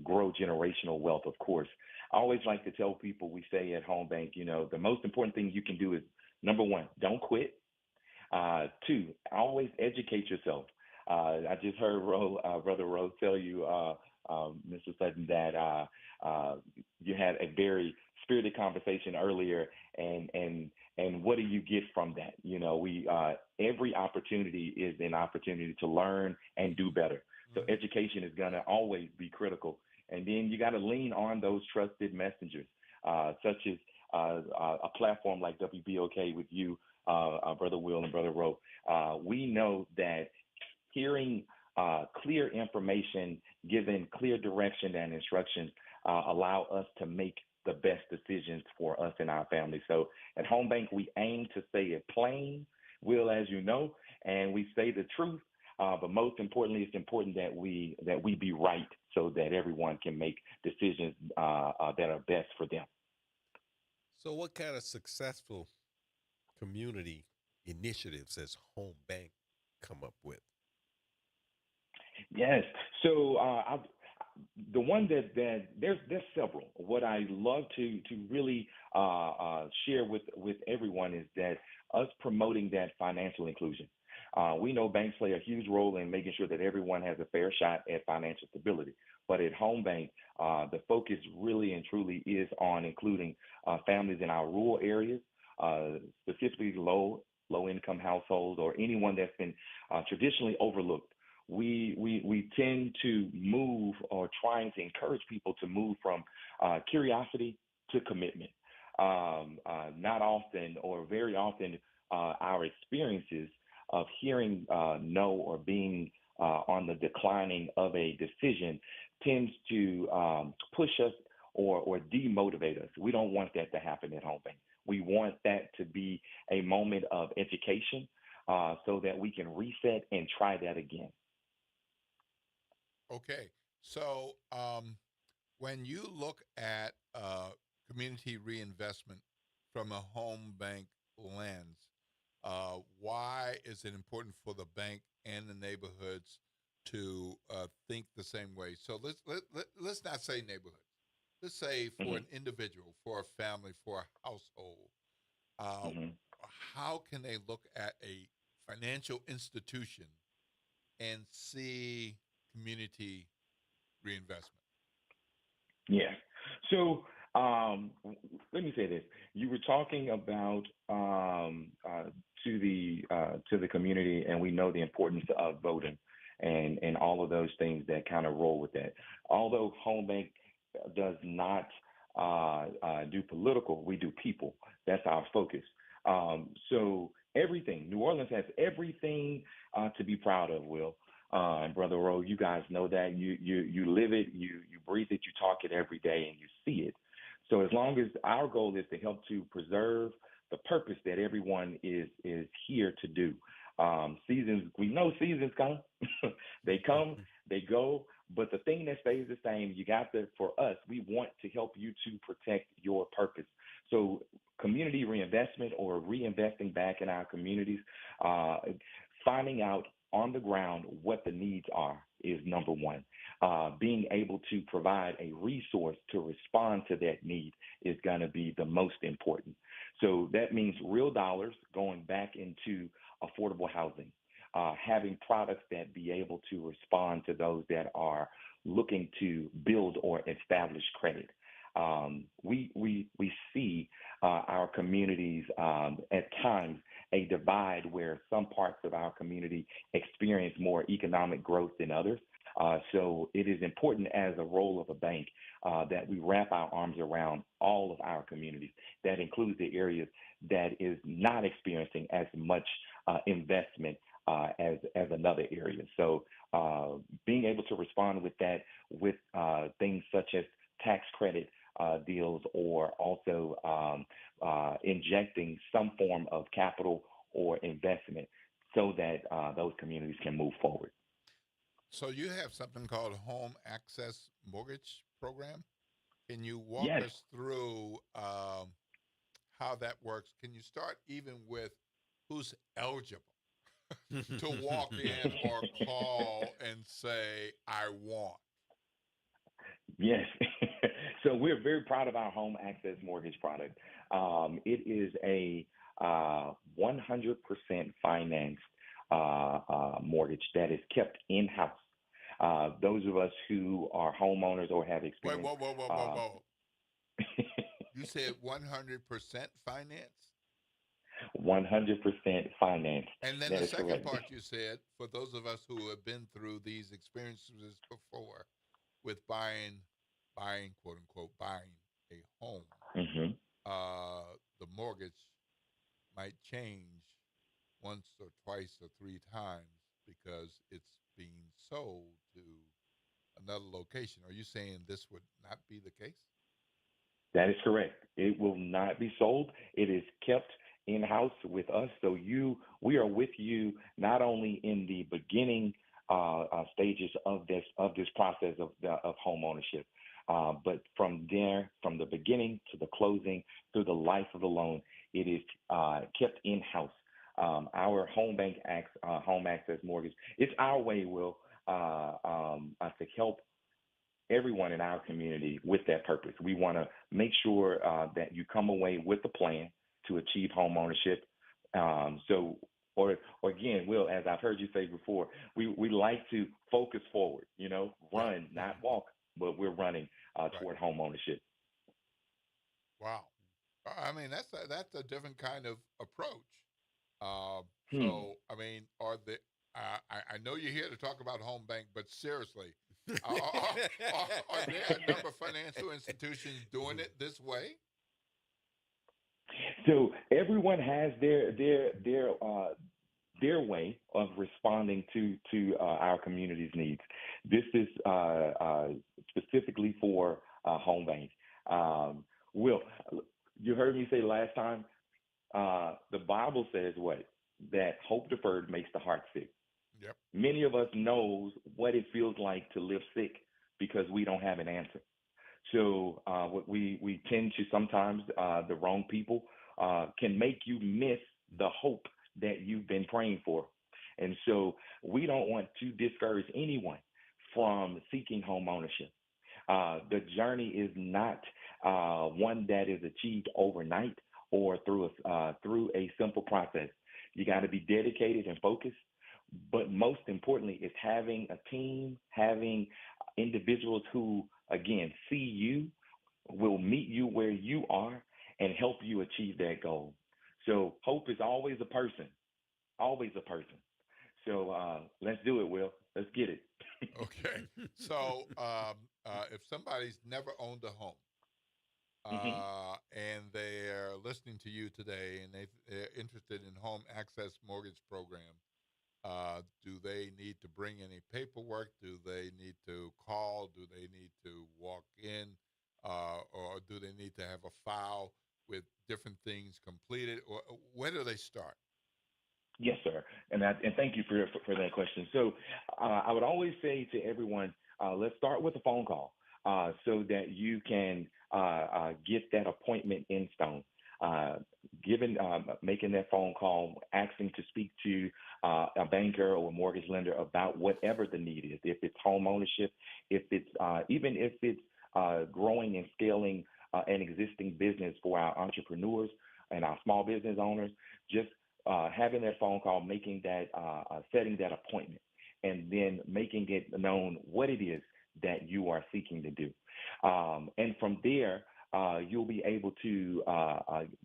grow generational wealth, of course. I always like to tell people, we say at Home Bank, the most important thing you can do is, number one, don't quit. Two, always educate yourself. I just heard Brother Rose tell you, Mr. Sutton, that you had a very spirited conversation earlier, and what do you get from that? Every opportunity is an opportunity to learn and do better. So education is going to always be critical. And then you got to lean on those trusted messengers, such as a platform like WBOK with you, Brother Will and Brother Rowe. We know that hearing clear information, given clear direction and instructions, allow us to make the best decisions for us and our family. So at Home Bank, we aim to say it plain, Will, as you know, and we say the truth. But most importantly, it's important that we be right, so that everyone can make decisions that are best for them. So what kind of successful community initiatives has Home Bank come up with? Yes. So the one that there's several. What I love to really share with everyone is that us promoting that financial inclusion. We know banks play a huge role in making sure that everyone has a fair shot at financial stability. But at Home Bank, the focus really and truly is on including families in our rural areas, specifically low-income households, or anyone that's been traditionally overlooked. We tend to move, or trying to encourage people to move from curiosity to commitment. Not often, or very often, our experiences of hearing no, or being on the declining of a decision tends to push us or demotivate us. We don't want that to happen at Home Bank. We want that to be a moment of education, so that we can reset and try that again. Okay, so when you look at community reinvestment from a Home Bank lens, why is it important for the bank and the neighborhoods to think the same way? So let's not say neighborhoods. Let's say for an individual, for a family, for a household. How can they look at a financial institution and see community reinvestment? Yeah. So let me say this. You were talking about to the community, and we know the importance of voting and all of those things that kind of roll with that. Although Home Bank does not do political. We do people. That's our focus. So everything, New Orleans has everything to be proud of, Will. And Brother Rowe, you guys know that. You live it, you breathe it, you talk it every day, and you see it. So as long as our goal is to help to preserve the purpose that everyone is here to do. Seasons, we know seasons come. They come, they go. But the thing that stays the same, for us, we want to help you to protect your purpose. So community reinvestment or reinvesting back in our communities, finding out on the ground what the needs are is number one. Being able to provide a resource to respond to that need is going to be the most important. So that means real dollars going back into affordable housing, having products that be able to respond to those that are looking to build or establish credit. We see our communities at times a divide where some parts of our community experience more economic growth than others. So it is important as a role of a bank that we wrap our arms around all of our communities. That includes the areas that is not experiencing as much investment as another area. So being able to respond with that, with things such as tax credit deals, or also injecting some form of capital or investment so that those communities can move forward. So you have something called Home Access Mortgage Program. Can you walk Yes. us through how that works? Can you start even with who's eligible to walk in or call and say, I want? Yes. So we're very proud of our Home Access Mortgage product. It is a 100% financed mortgage that is kept in-house. Those of us who are homeowners or have experience. Whoa. You said 100% finance? 100% financed. And then That the is second correct. part you said, for those of us who have been through these experiences before with buying, quote unquote, buying a home, Mhm. The mortgage might change once or twice or three times because it's being sold to another location. Are you saying this would not be the case? That is correct. It will not be sold. It is kept in-house with us. So we are with you not only in the beginning stages of this process of home ownership, but from there, from the beginning to the closing, through the life of the loan, it is kept in-house. Our Home Access Mortgage, it's our way, Will, to help everyone in our community with that purpose. We want to make sure that you come away with a plan to achieve home ownership. Or again, Will, as I've heard you say before, we like to focus forward, run, not walk, but we're running toward home ownership. Wow. I mean, that's a different kind of approach. Hmm. So, I mean, I know you're here to talk about Home Bank, but seriously, are there a number of financial institutions doing it this way? So everyone has their way of responding to our community's needs. This is specifically for Home Bank. Will, you heard me say last time, the Bible says what? That hope deferred makes the heart sick. Yep. Many of us knows what it feels like to live sick because we don't have an answer. So what we tend to sometimes, the wrong people can make you miss the hope that you've been praying for. And so we don't want to discourage anyone from seeking home ownership. The journey is not one that is achieved overnight or through a simple process. You got to be dedicated and focused. But most importantly, it's having a team, having individuals who, again, see you, will meet you where you are, and help you achieve that goal. So hope is always a person, always a person. So let's do it, Will. Let's get it. Okay. So if somebody's never owned a home and they're listening to you today, and they're interested in home access mortgage program. Do they need to bring any paperwork? Do they need to call? Do they need to walk in? Or do they need to have a file with different things completed? Or where do they start? Yes, sir. And thank you for that question. So I would always say to everyone, let's start with a phone call so that you can get that appointment in stone. Making that phone call, asking to speak to a banker or a mortgage lender about whatever the need is. If it's home ownership, if it's even if it's growing and scaling an existing business for our entrepreneurs and our small business owners, just having that phone call, making that setting that appointment, and then making it known what it is that you are seeking to do, and from there. You'll be able to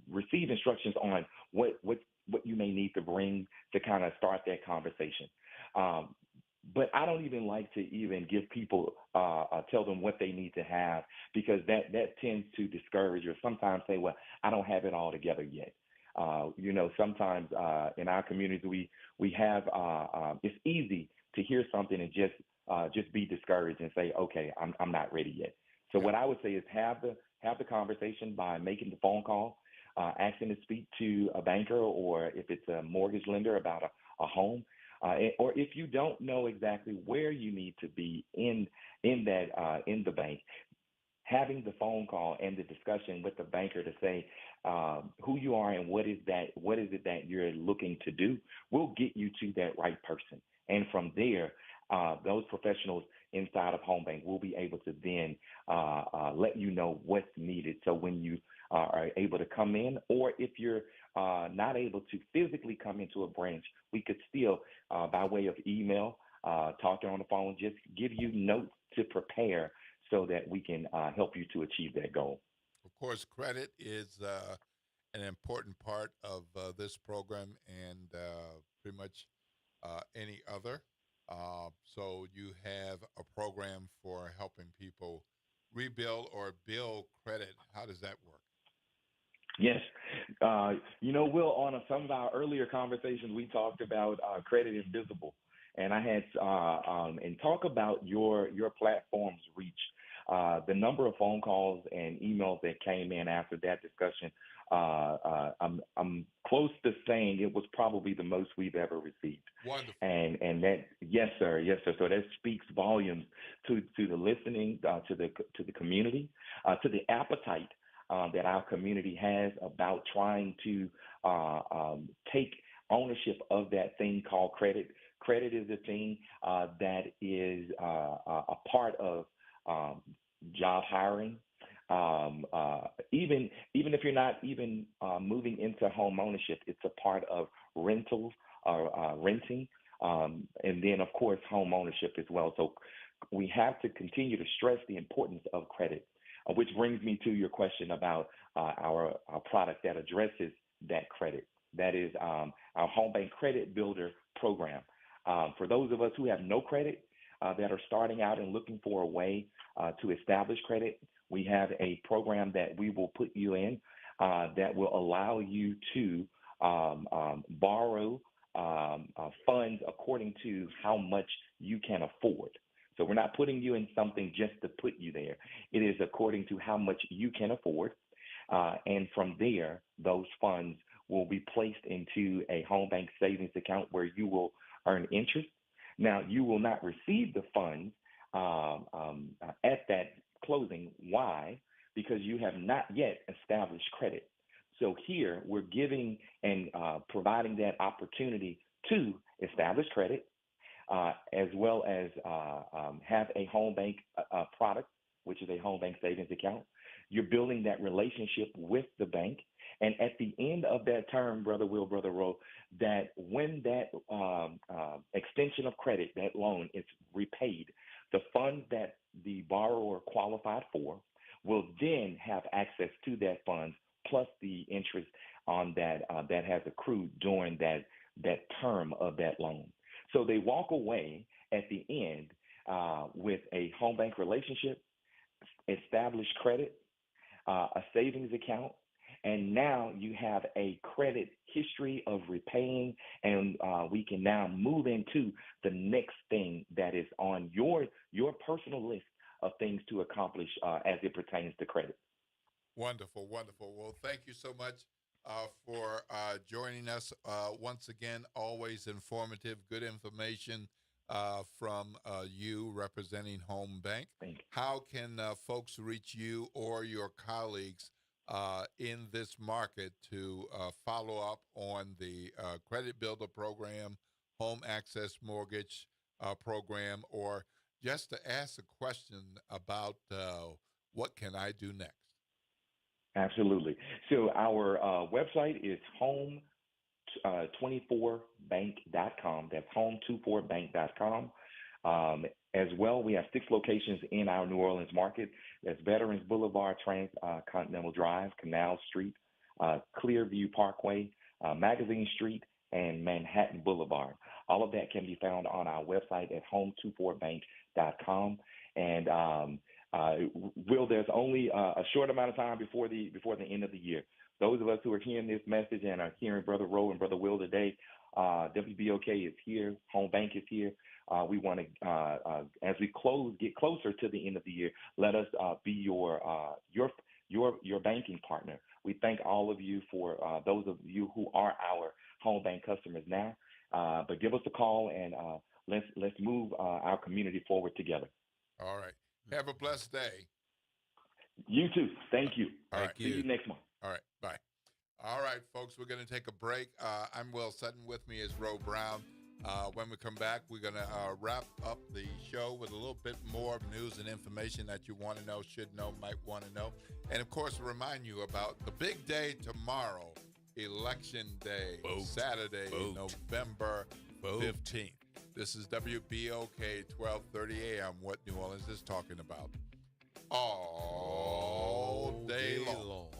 receive instructions on what you may need to bring to kind of start that conversation. But I don't even like to even give people tell them what they need to have, because that tends to discourage or sometimes say, well, I don't have it all together yet. Sometimes in our communities we have it's easy to hear something and just be discouraged and say, okay, I'm not ready yet. So what I would say is have the conversation by making the phone call, asking to speak to a banker, or if it's a mortgage lender about a home, or if you don't know exactly where you need to be in the bank, having the phone call and the discussion with the banker to say who you are and what is it that you're looking to do will get you to that right person. And from there, those professionals inside of Home Bank will be able to then let you know what's needed. So when you are able to come in, or if you're not able to physically come into a branch, we could still, by way of email, talking on the phone, just give you notes to prepare so that we can help you to achieve that goal. Of course, credit is an important part of this program, and pretty much any other. So you have a program for helping people rebuild or build credit. How does that work? Yes. Will, on some of our earlier conversations, we talked about Credit Invisible, and I had and talk about your platform's reach. The number of phone calls and emails that came in after that discussion, I'm close to saying it was probably the most we've ever received. Wonderful. And that, yes, sir. So that speaks volumes to the listening, to the community, to the appetite that our community has about trying to take ownership of that thing called credit. Credit is a thing that is a part of job hiring. Even if you're not even moving into home ownership, it's a part of rentals or renting, and then of course home ownership as well. So we have to continue to stress the importance of credit, which brings me to your question about our product that addresses that credit. That is our Home Bank Credit Builder program. For those of us who have no credit, that are starting out and looking for a way to establish credit, we have a program that we will put you in that will allow you to borrow funds according to how much you can afford. So we're not putting you in something just to put you there. It is according to how much you can afford. And from there, those funds will be placed into a home bank savings account where you will earn interest. Now, you will not receive the funds at that closing. Why? Because you have not yet established credit. So here we're giving and providing that opportunity to establish credit, as well as have a home bank product, which is a home bank savings account. You're building that relationship with the bank. And at the end of that term, Brother Will, Brother Roe, that when that extension of credit, that loan is repaid, the funds that the borrower qualified for will then have access to that funds plus the interest on that that has accrued during that term of that loan. So they walk away at the end with a home bank relationship, established credit, a savings account, and now you have a credit history of repaying, and we can now move into the next thing that is on your personal list of things to accomplish as it pertains to credit. Wonderful, wonderful. Well, thank you so much for joining us once again. Always informative, good information from you representing Home Bank. How can folks reach you or your colleagues in this market to follow up on the Credit Builder program, Home Access Mortgage program, or just to ask a question about what can I do next? Absolutely. So our website is home24bank.com. That's home24bank.com. As well, we have 6 locations in our New Orleans market. That's Veterans Boulevard, Transcontinental Drive, Canal Street, Clearview Parkway, Magazine Street, and Manhattan Boulevard. All of that can be found on our website at home24bank.com. And Will, there's only a short amount of time before the end of the year. Those of us who are hearing this message and are hearing Brother Rowe and Brother Will today, WBOK is here, Home Bank is here. We want to, as we get closer to the end of the year, let us be your banking partner. We thank all of you for those of you who are our Home Bank customers now. But give us a call and let's move our community forward together. All right. Have a blessed day. You too. Thank you. All right. See you next month. All right. Bye. All right, folks, we're going to take a break. I'm Will Sutton. With me is Roe Brown. When we come back, we're going to wrap up the show with a little bit more news and information that you want to know, should know, might want to know. And, of course, remind you about the big day tomorrow, Election Day, Saturday, November 15th. This is WBOK 1230 AM, what New Orleans is talking about all day long.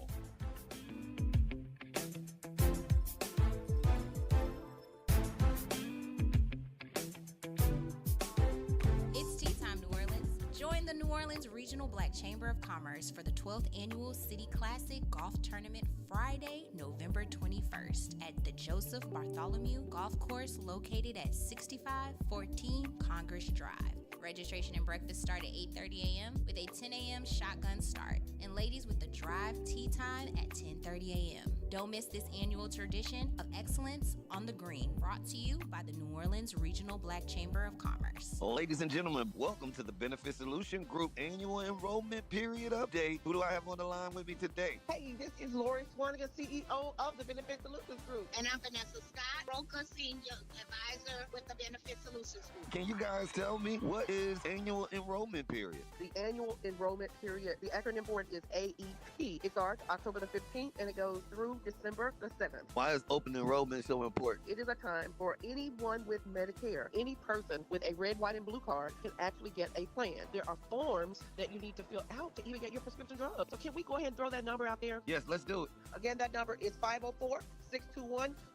It's tea time, New Orleans. Join the New Orleans Regional Black Chamber of Commerce for the 12th Annual City Classic Golf Tournament Friday, November 21st at the Joseph Bartholomew Golf Course located at 6514 Congress Drive. Registration and breakfast start at 8:30 a.m. with a 10 a.m. shotgun start, and ladies with the drive tea time at 10:30 a.m. Don't miss this annual tradition of excellence on the green, brought to you by the New Orleans Regional Black Chamber of Commerce. Ladies and gentlemen, welcome to the Benefit Solution Group Annual Enrollment Period Update. Who do I have on the line with me today? Hey, this is Lori Swanigan, CEO of the Benefit Solutions Group. And I'm Vanessa Scott, broker senior advisor with the Benefit Solutions Group. Can you guys tell me what is annual enrollment period? The annual enrollment period, the acronym for it is AEP. It starts October the 15th and it goes through December the 7th. Why is open enrollment so important? It is a time for anyone with Medicare. Any person with a red, white, and blue card can actually get a plan. There are forms that you need to fill out to even get your prescription drugs. So can we go ahead and throw that number out there? Yes, let's do it. Again, that number is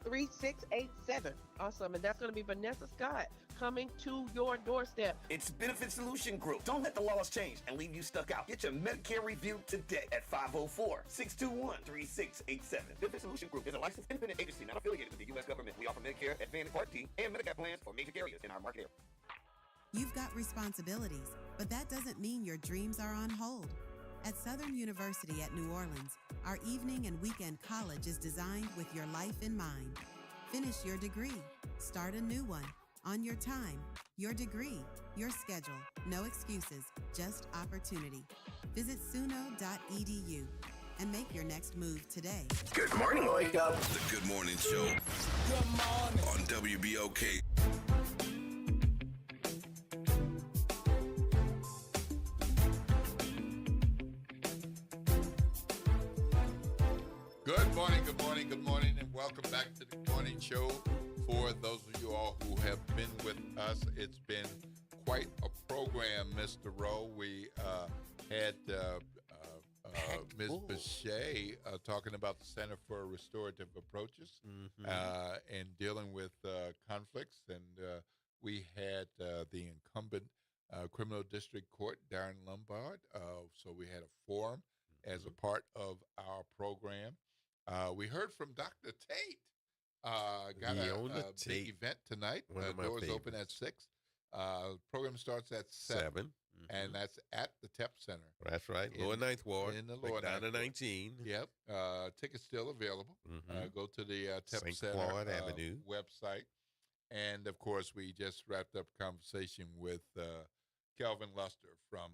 504-621-3687. Awesome. And that's going to be Vanessa Scott coming to your doorstep. It's Benefit Solution Group. Don't let the laws change and leave you stuck out. Get your Medicare review today at 504-621-3687. Benefit Solution Group is a licensed independent agency not affiliated with the U.S. government. We offer Medicare, Advantage Part D, and Medicare plans for major carriers in our market area. You've got responsibilities, but that doesn't mean your dreams are on hold. At Southern University at New Orleans, our evening and weekend college is designed with your life in mind. Finish your degree. Start a new one. On your time, your degree, your schedule. No excuses, just opportunity. Visit suno.edu and make your next move today. Good morning, wake up. The Good Morning Show. Good morning. On WBOK. Good morning, good morning, good morning, and welcome back to the Morning Show. For those of you all who have been with us, it's been quite a program, Mr. Rowe. We had Ms. Bechet talking about the Center for Restorative Approaches and dealing with conflicts. And we had the incumbent Criminal District Court, Darren Lombard. So we had a forum. as a part of our program. We heard from Dr. Tate. Got a big event tonight. Doors open at 6. Program starts at 7. And that's at the TEP Center. That's right. Lower Ninth Ward. In the Lower Ninth Ward. 19. Yep. Tickets still available. Go to the TEP St. Center Claude Avenue website. And, of course, we just wrapped up a conversation with Kelvin Luster from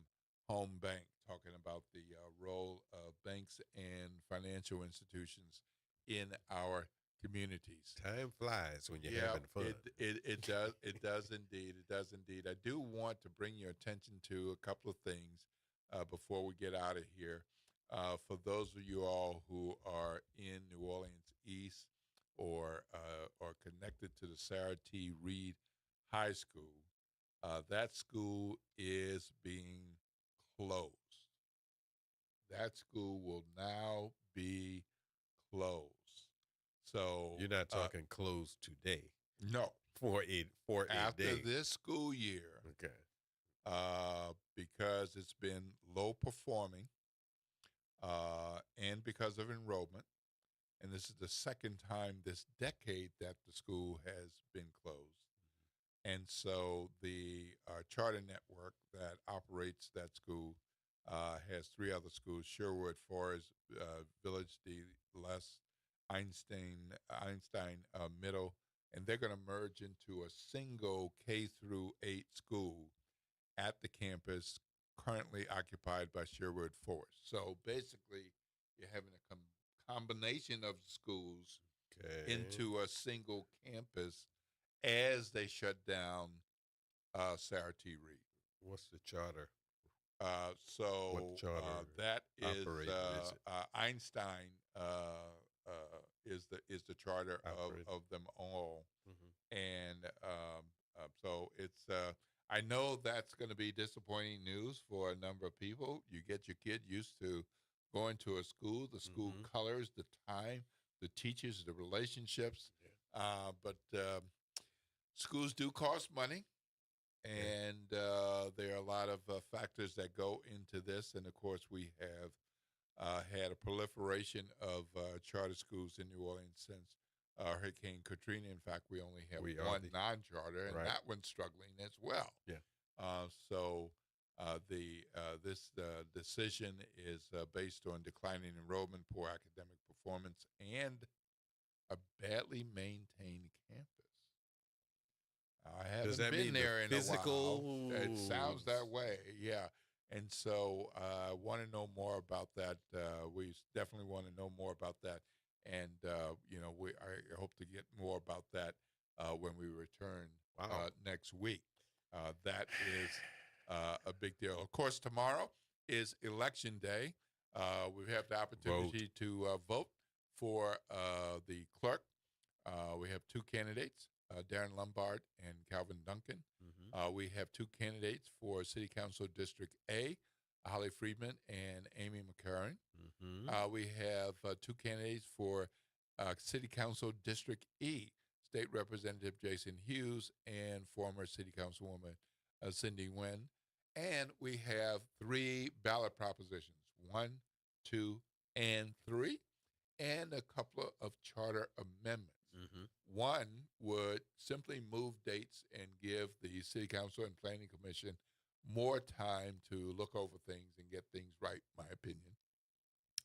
Home Bank, talking about the role of banks and financial institutions in our communities. Time flies when you're having fun. It does. It does indeed. It does indeed. I do want to bring your attention to a couple of things before we get out of here. For those of you all who are in New Orleans East or connected to the Sarah T. Reed High School, that school is being closed. That school will now be closed. So you're not talking closed today. No. For a after day. this school year. Okay. Because it's been low performing, and because of enrollment, and this is the second time this decade that the school has been closed. And so the charter network that operates that school has 3 other schools: Sherwood Forest, Village de Les, Einstein Middle, and they're going to merge into a single K-8 school at the campus currently occupied by Sherwood Forest. So basically, you're having a combination of schools into a single campus as they shut down Sarah T. Reed. What's the charter? So that is Einstein is the charter of them all, and so it's. I know that's going to be disappointing news for a number of people. You get your kid used to going to a school, the school colors, the time, the teachers, the relationships, but schools do cost money. And there are a lot of factors that go into this. And, of course, we have had a proliferation of charter schools in New Orleans since Hurricane Katrina. In fact, we only have one non-charter, and that one's struggling as well. Yeah. So this decision is based on declining enrollment, poor academic performance, and a badly maintained campus. I haven't been there in a while. It sounds that way, yeah. And so I want to know more about that. We definitely want to know more about that. And, I hope to get more about that when we return next week. That is a big deal. Of course, tomorrow is Election Day. We have the opportunity to vote for the clerk. We have 2 candidates. Darren Lombard and Calvin Duncan. We have 2 candidates for City Council District A, Holly Friedman and Amy McCarran. We have 2 candidates for City Council District E, State Representative Jason Hughes and former City Councilwoman Cindy Nguyen. And we have 3 ballot propositions, 1, 2, and 3, and a couple of charter amendments. One would simply move dates and give the City Council and Planning Commission more time to look over things and get things right, my opinion.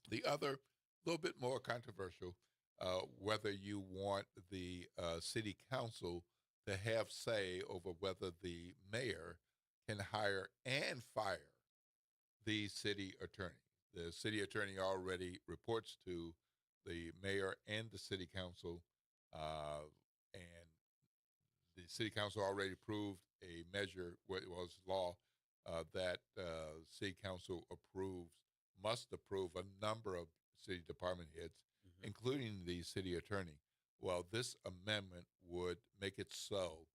The other, a little bit more controversial, whether you want the City Council to have say over whether the mayor can hire and fire the city attorney. The city attorney already reports to the mayor and the City Council, and the City Council already approved a measure, what was law, that City Council must approve a number of city department heads, including the city attorney. Well, this amendment would make it so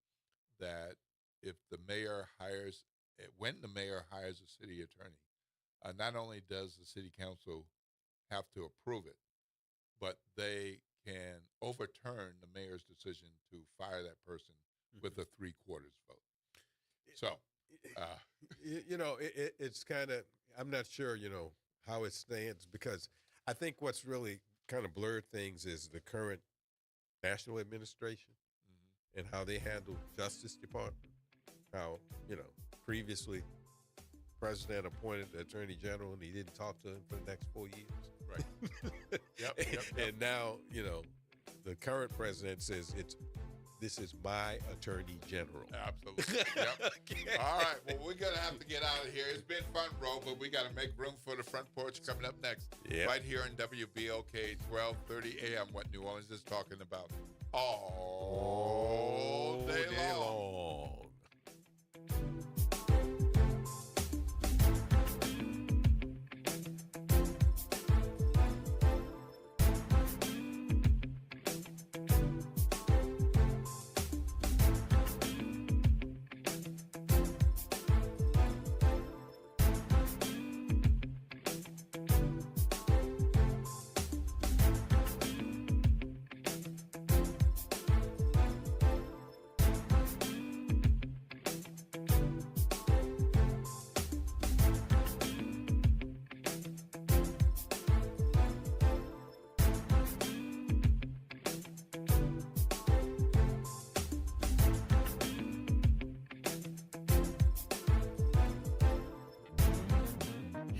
that if the mayor when the mayor hires a city attorney, not only does the City Council have to approve it, but they can overturn the mayor's decision to fire that person with a 3/4 vote. So, it's kind of, I'm not sure, how it stands, because I think what's really kind of blurred things is the current national administration and how they handle Justice Department. How, previously president appointed the attorney general and he didn't talk to him for the next 4 years. Right. Yep. And now, the current president says this is my attorney general. Absolutely. Yep. All right. Well, we're going to have to get out of here. It's been fun, Ro, but we got to make room for the front porch coming up next. Yep. Right here on WBOK 1230 AM, what New Orleans is talking about all day long.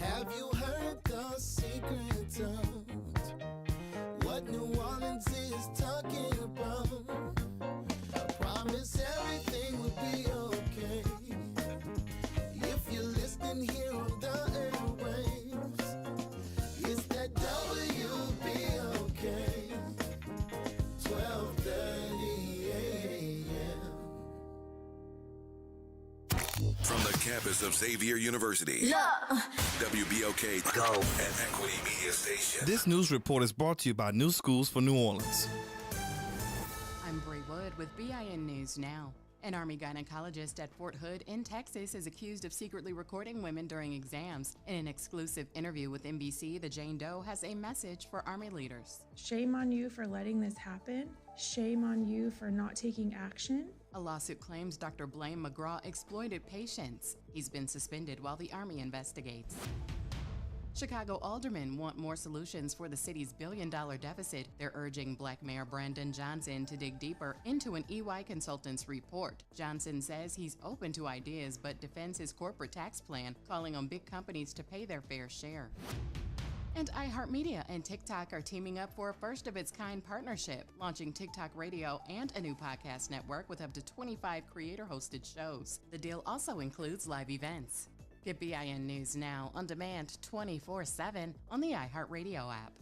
Have you heard the secret of what New Orleans is talking about? I promise everything will be okay if you're listening here on the airwaves. It's that WBOK 1230 AM. From the campus of Xavier University. Yeah. WBOK Go and Equity Media Station. This news report is brought to you by New Schools for New Orleans. I'm Bree Wood with BIN News Now. An Army gynecologist at Fort Hood in Texas is accused of secretly recording women during exams. In an exclusive interview with NBC, the Jane Doe has a message for Army leaders. Shame on you for letting this happen. Shame on you for not taking action. A lawsuit claims Dr. Blaine McGraw exploited patients. He's been suspended while the Army investigates. Chicago aldermen want more solutions for the city's billion-dollar deficit. They're urging Black Mayor Brandon Johnson to dig deeper into an EY consultant's report. Johnson says he's open to ideas but defends his corporate tax plan, calling on big companies to pay their fair share. And iHeartMedia and TikTok are teaming up for a first-of-its-kind partnership, launching TikTok Radio and a new podcast network with up to 25 creator-hosted shows. The deal also includes live events. Get BIN News Now on demand 24/7 on the iHeartRadio app.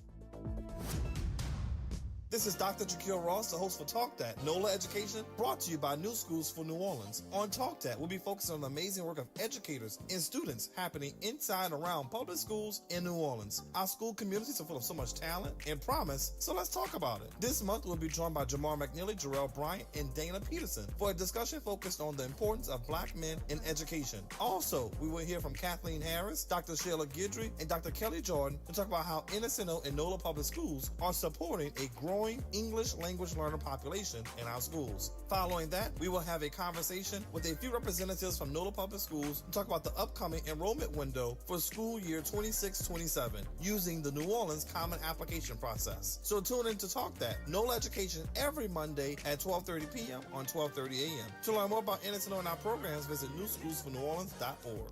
This is Dr. Jaquil Ross, the host for Talk That, NOLA Education, brought to you by New Schools for New Orleans. On Talk That, we'll be focusing on the amazing work of educators and students happening inside and around public schools in New Orleans. Our school communities are full of so much talent and promise, so let's talk about it. This month, we'll be joined by Jamar McNeely, Jarrell Bryant, and Dana Peterson for a discussion focused on the importance of Black men in education. Also, we will hear from Kathleen Harris, Dr. Sheila Guidry, and Dr. Kelly Jordan to talk about how NSNO and NOLA Public Schools are supporting a growing English language learner population in our schools. Following that, we will have a conversation with a few representatives from NOLA Public Schools to talk about the upcoming enrollment window for school year 26-27 using the New Orleans Common Application process. So tune in to Talk That, NOLA Education, every Monday at 12:30 p.m. on 12:30 a.m. To learn more about NSNO and our programs, visit newschoolsforneworleans.org.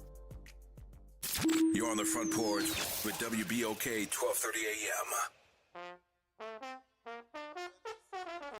You're on the front porch with WBOK 1230 AM.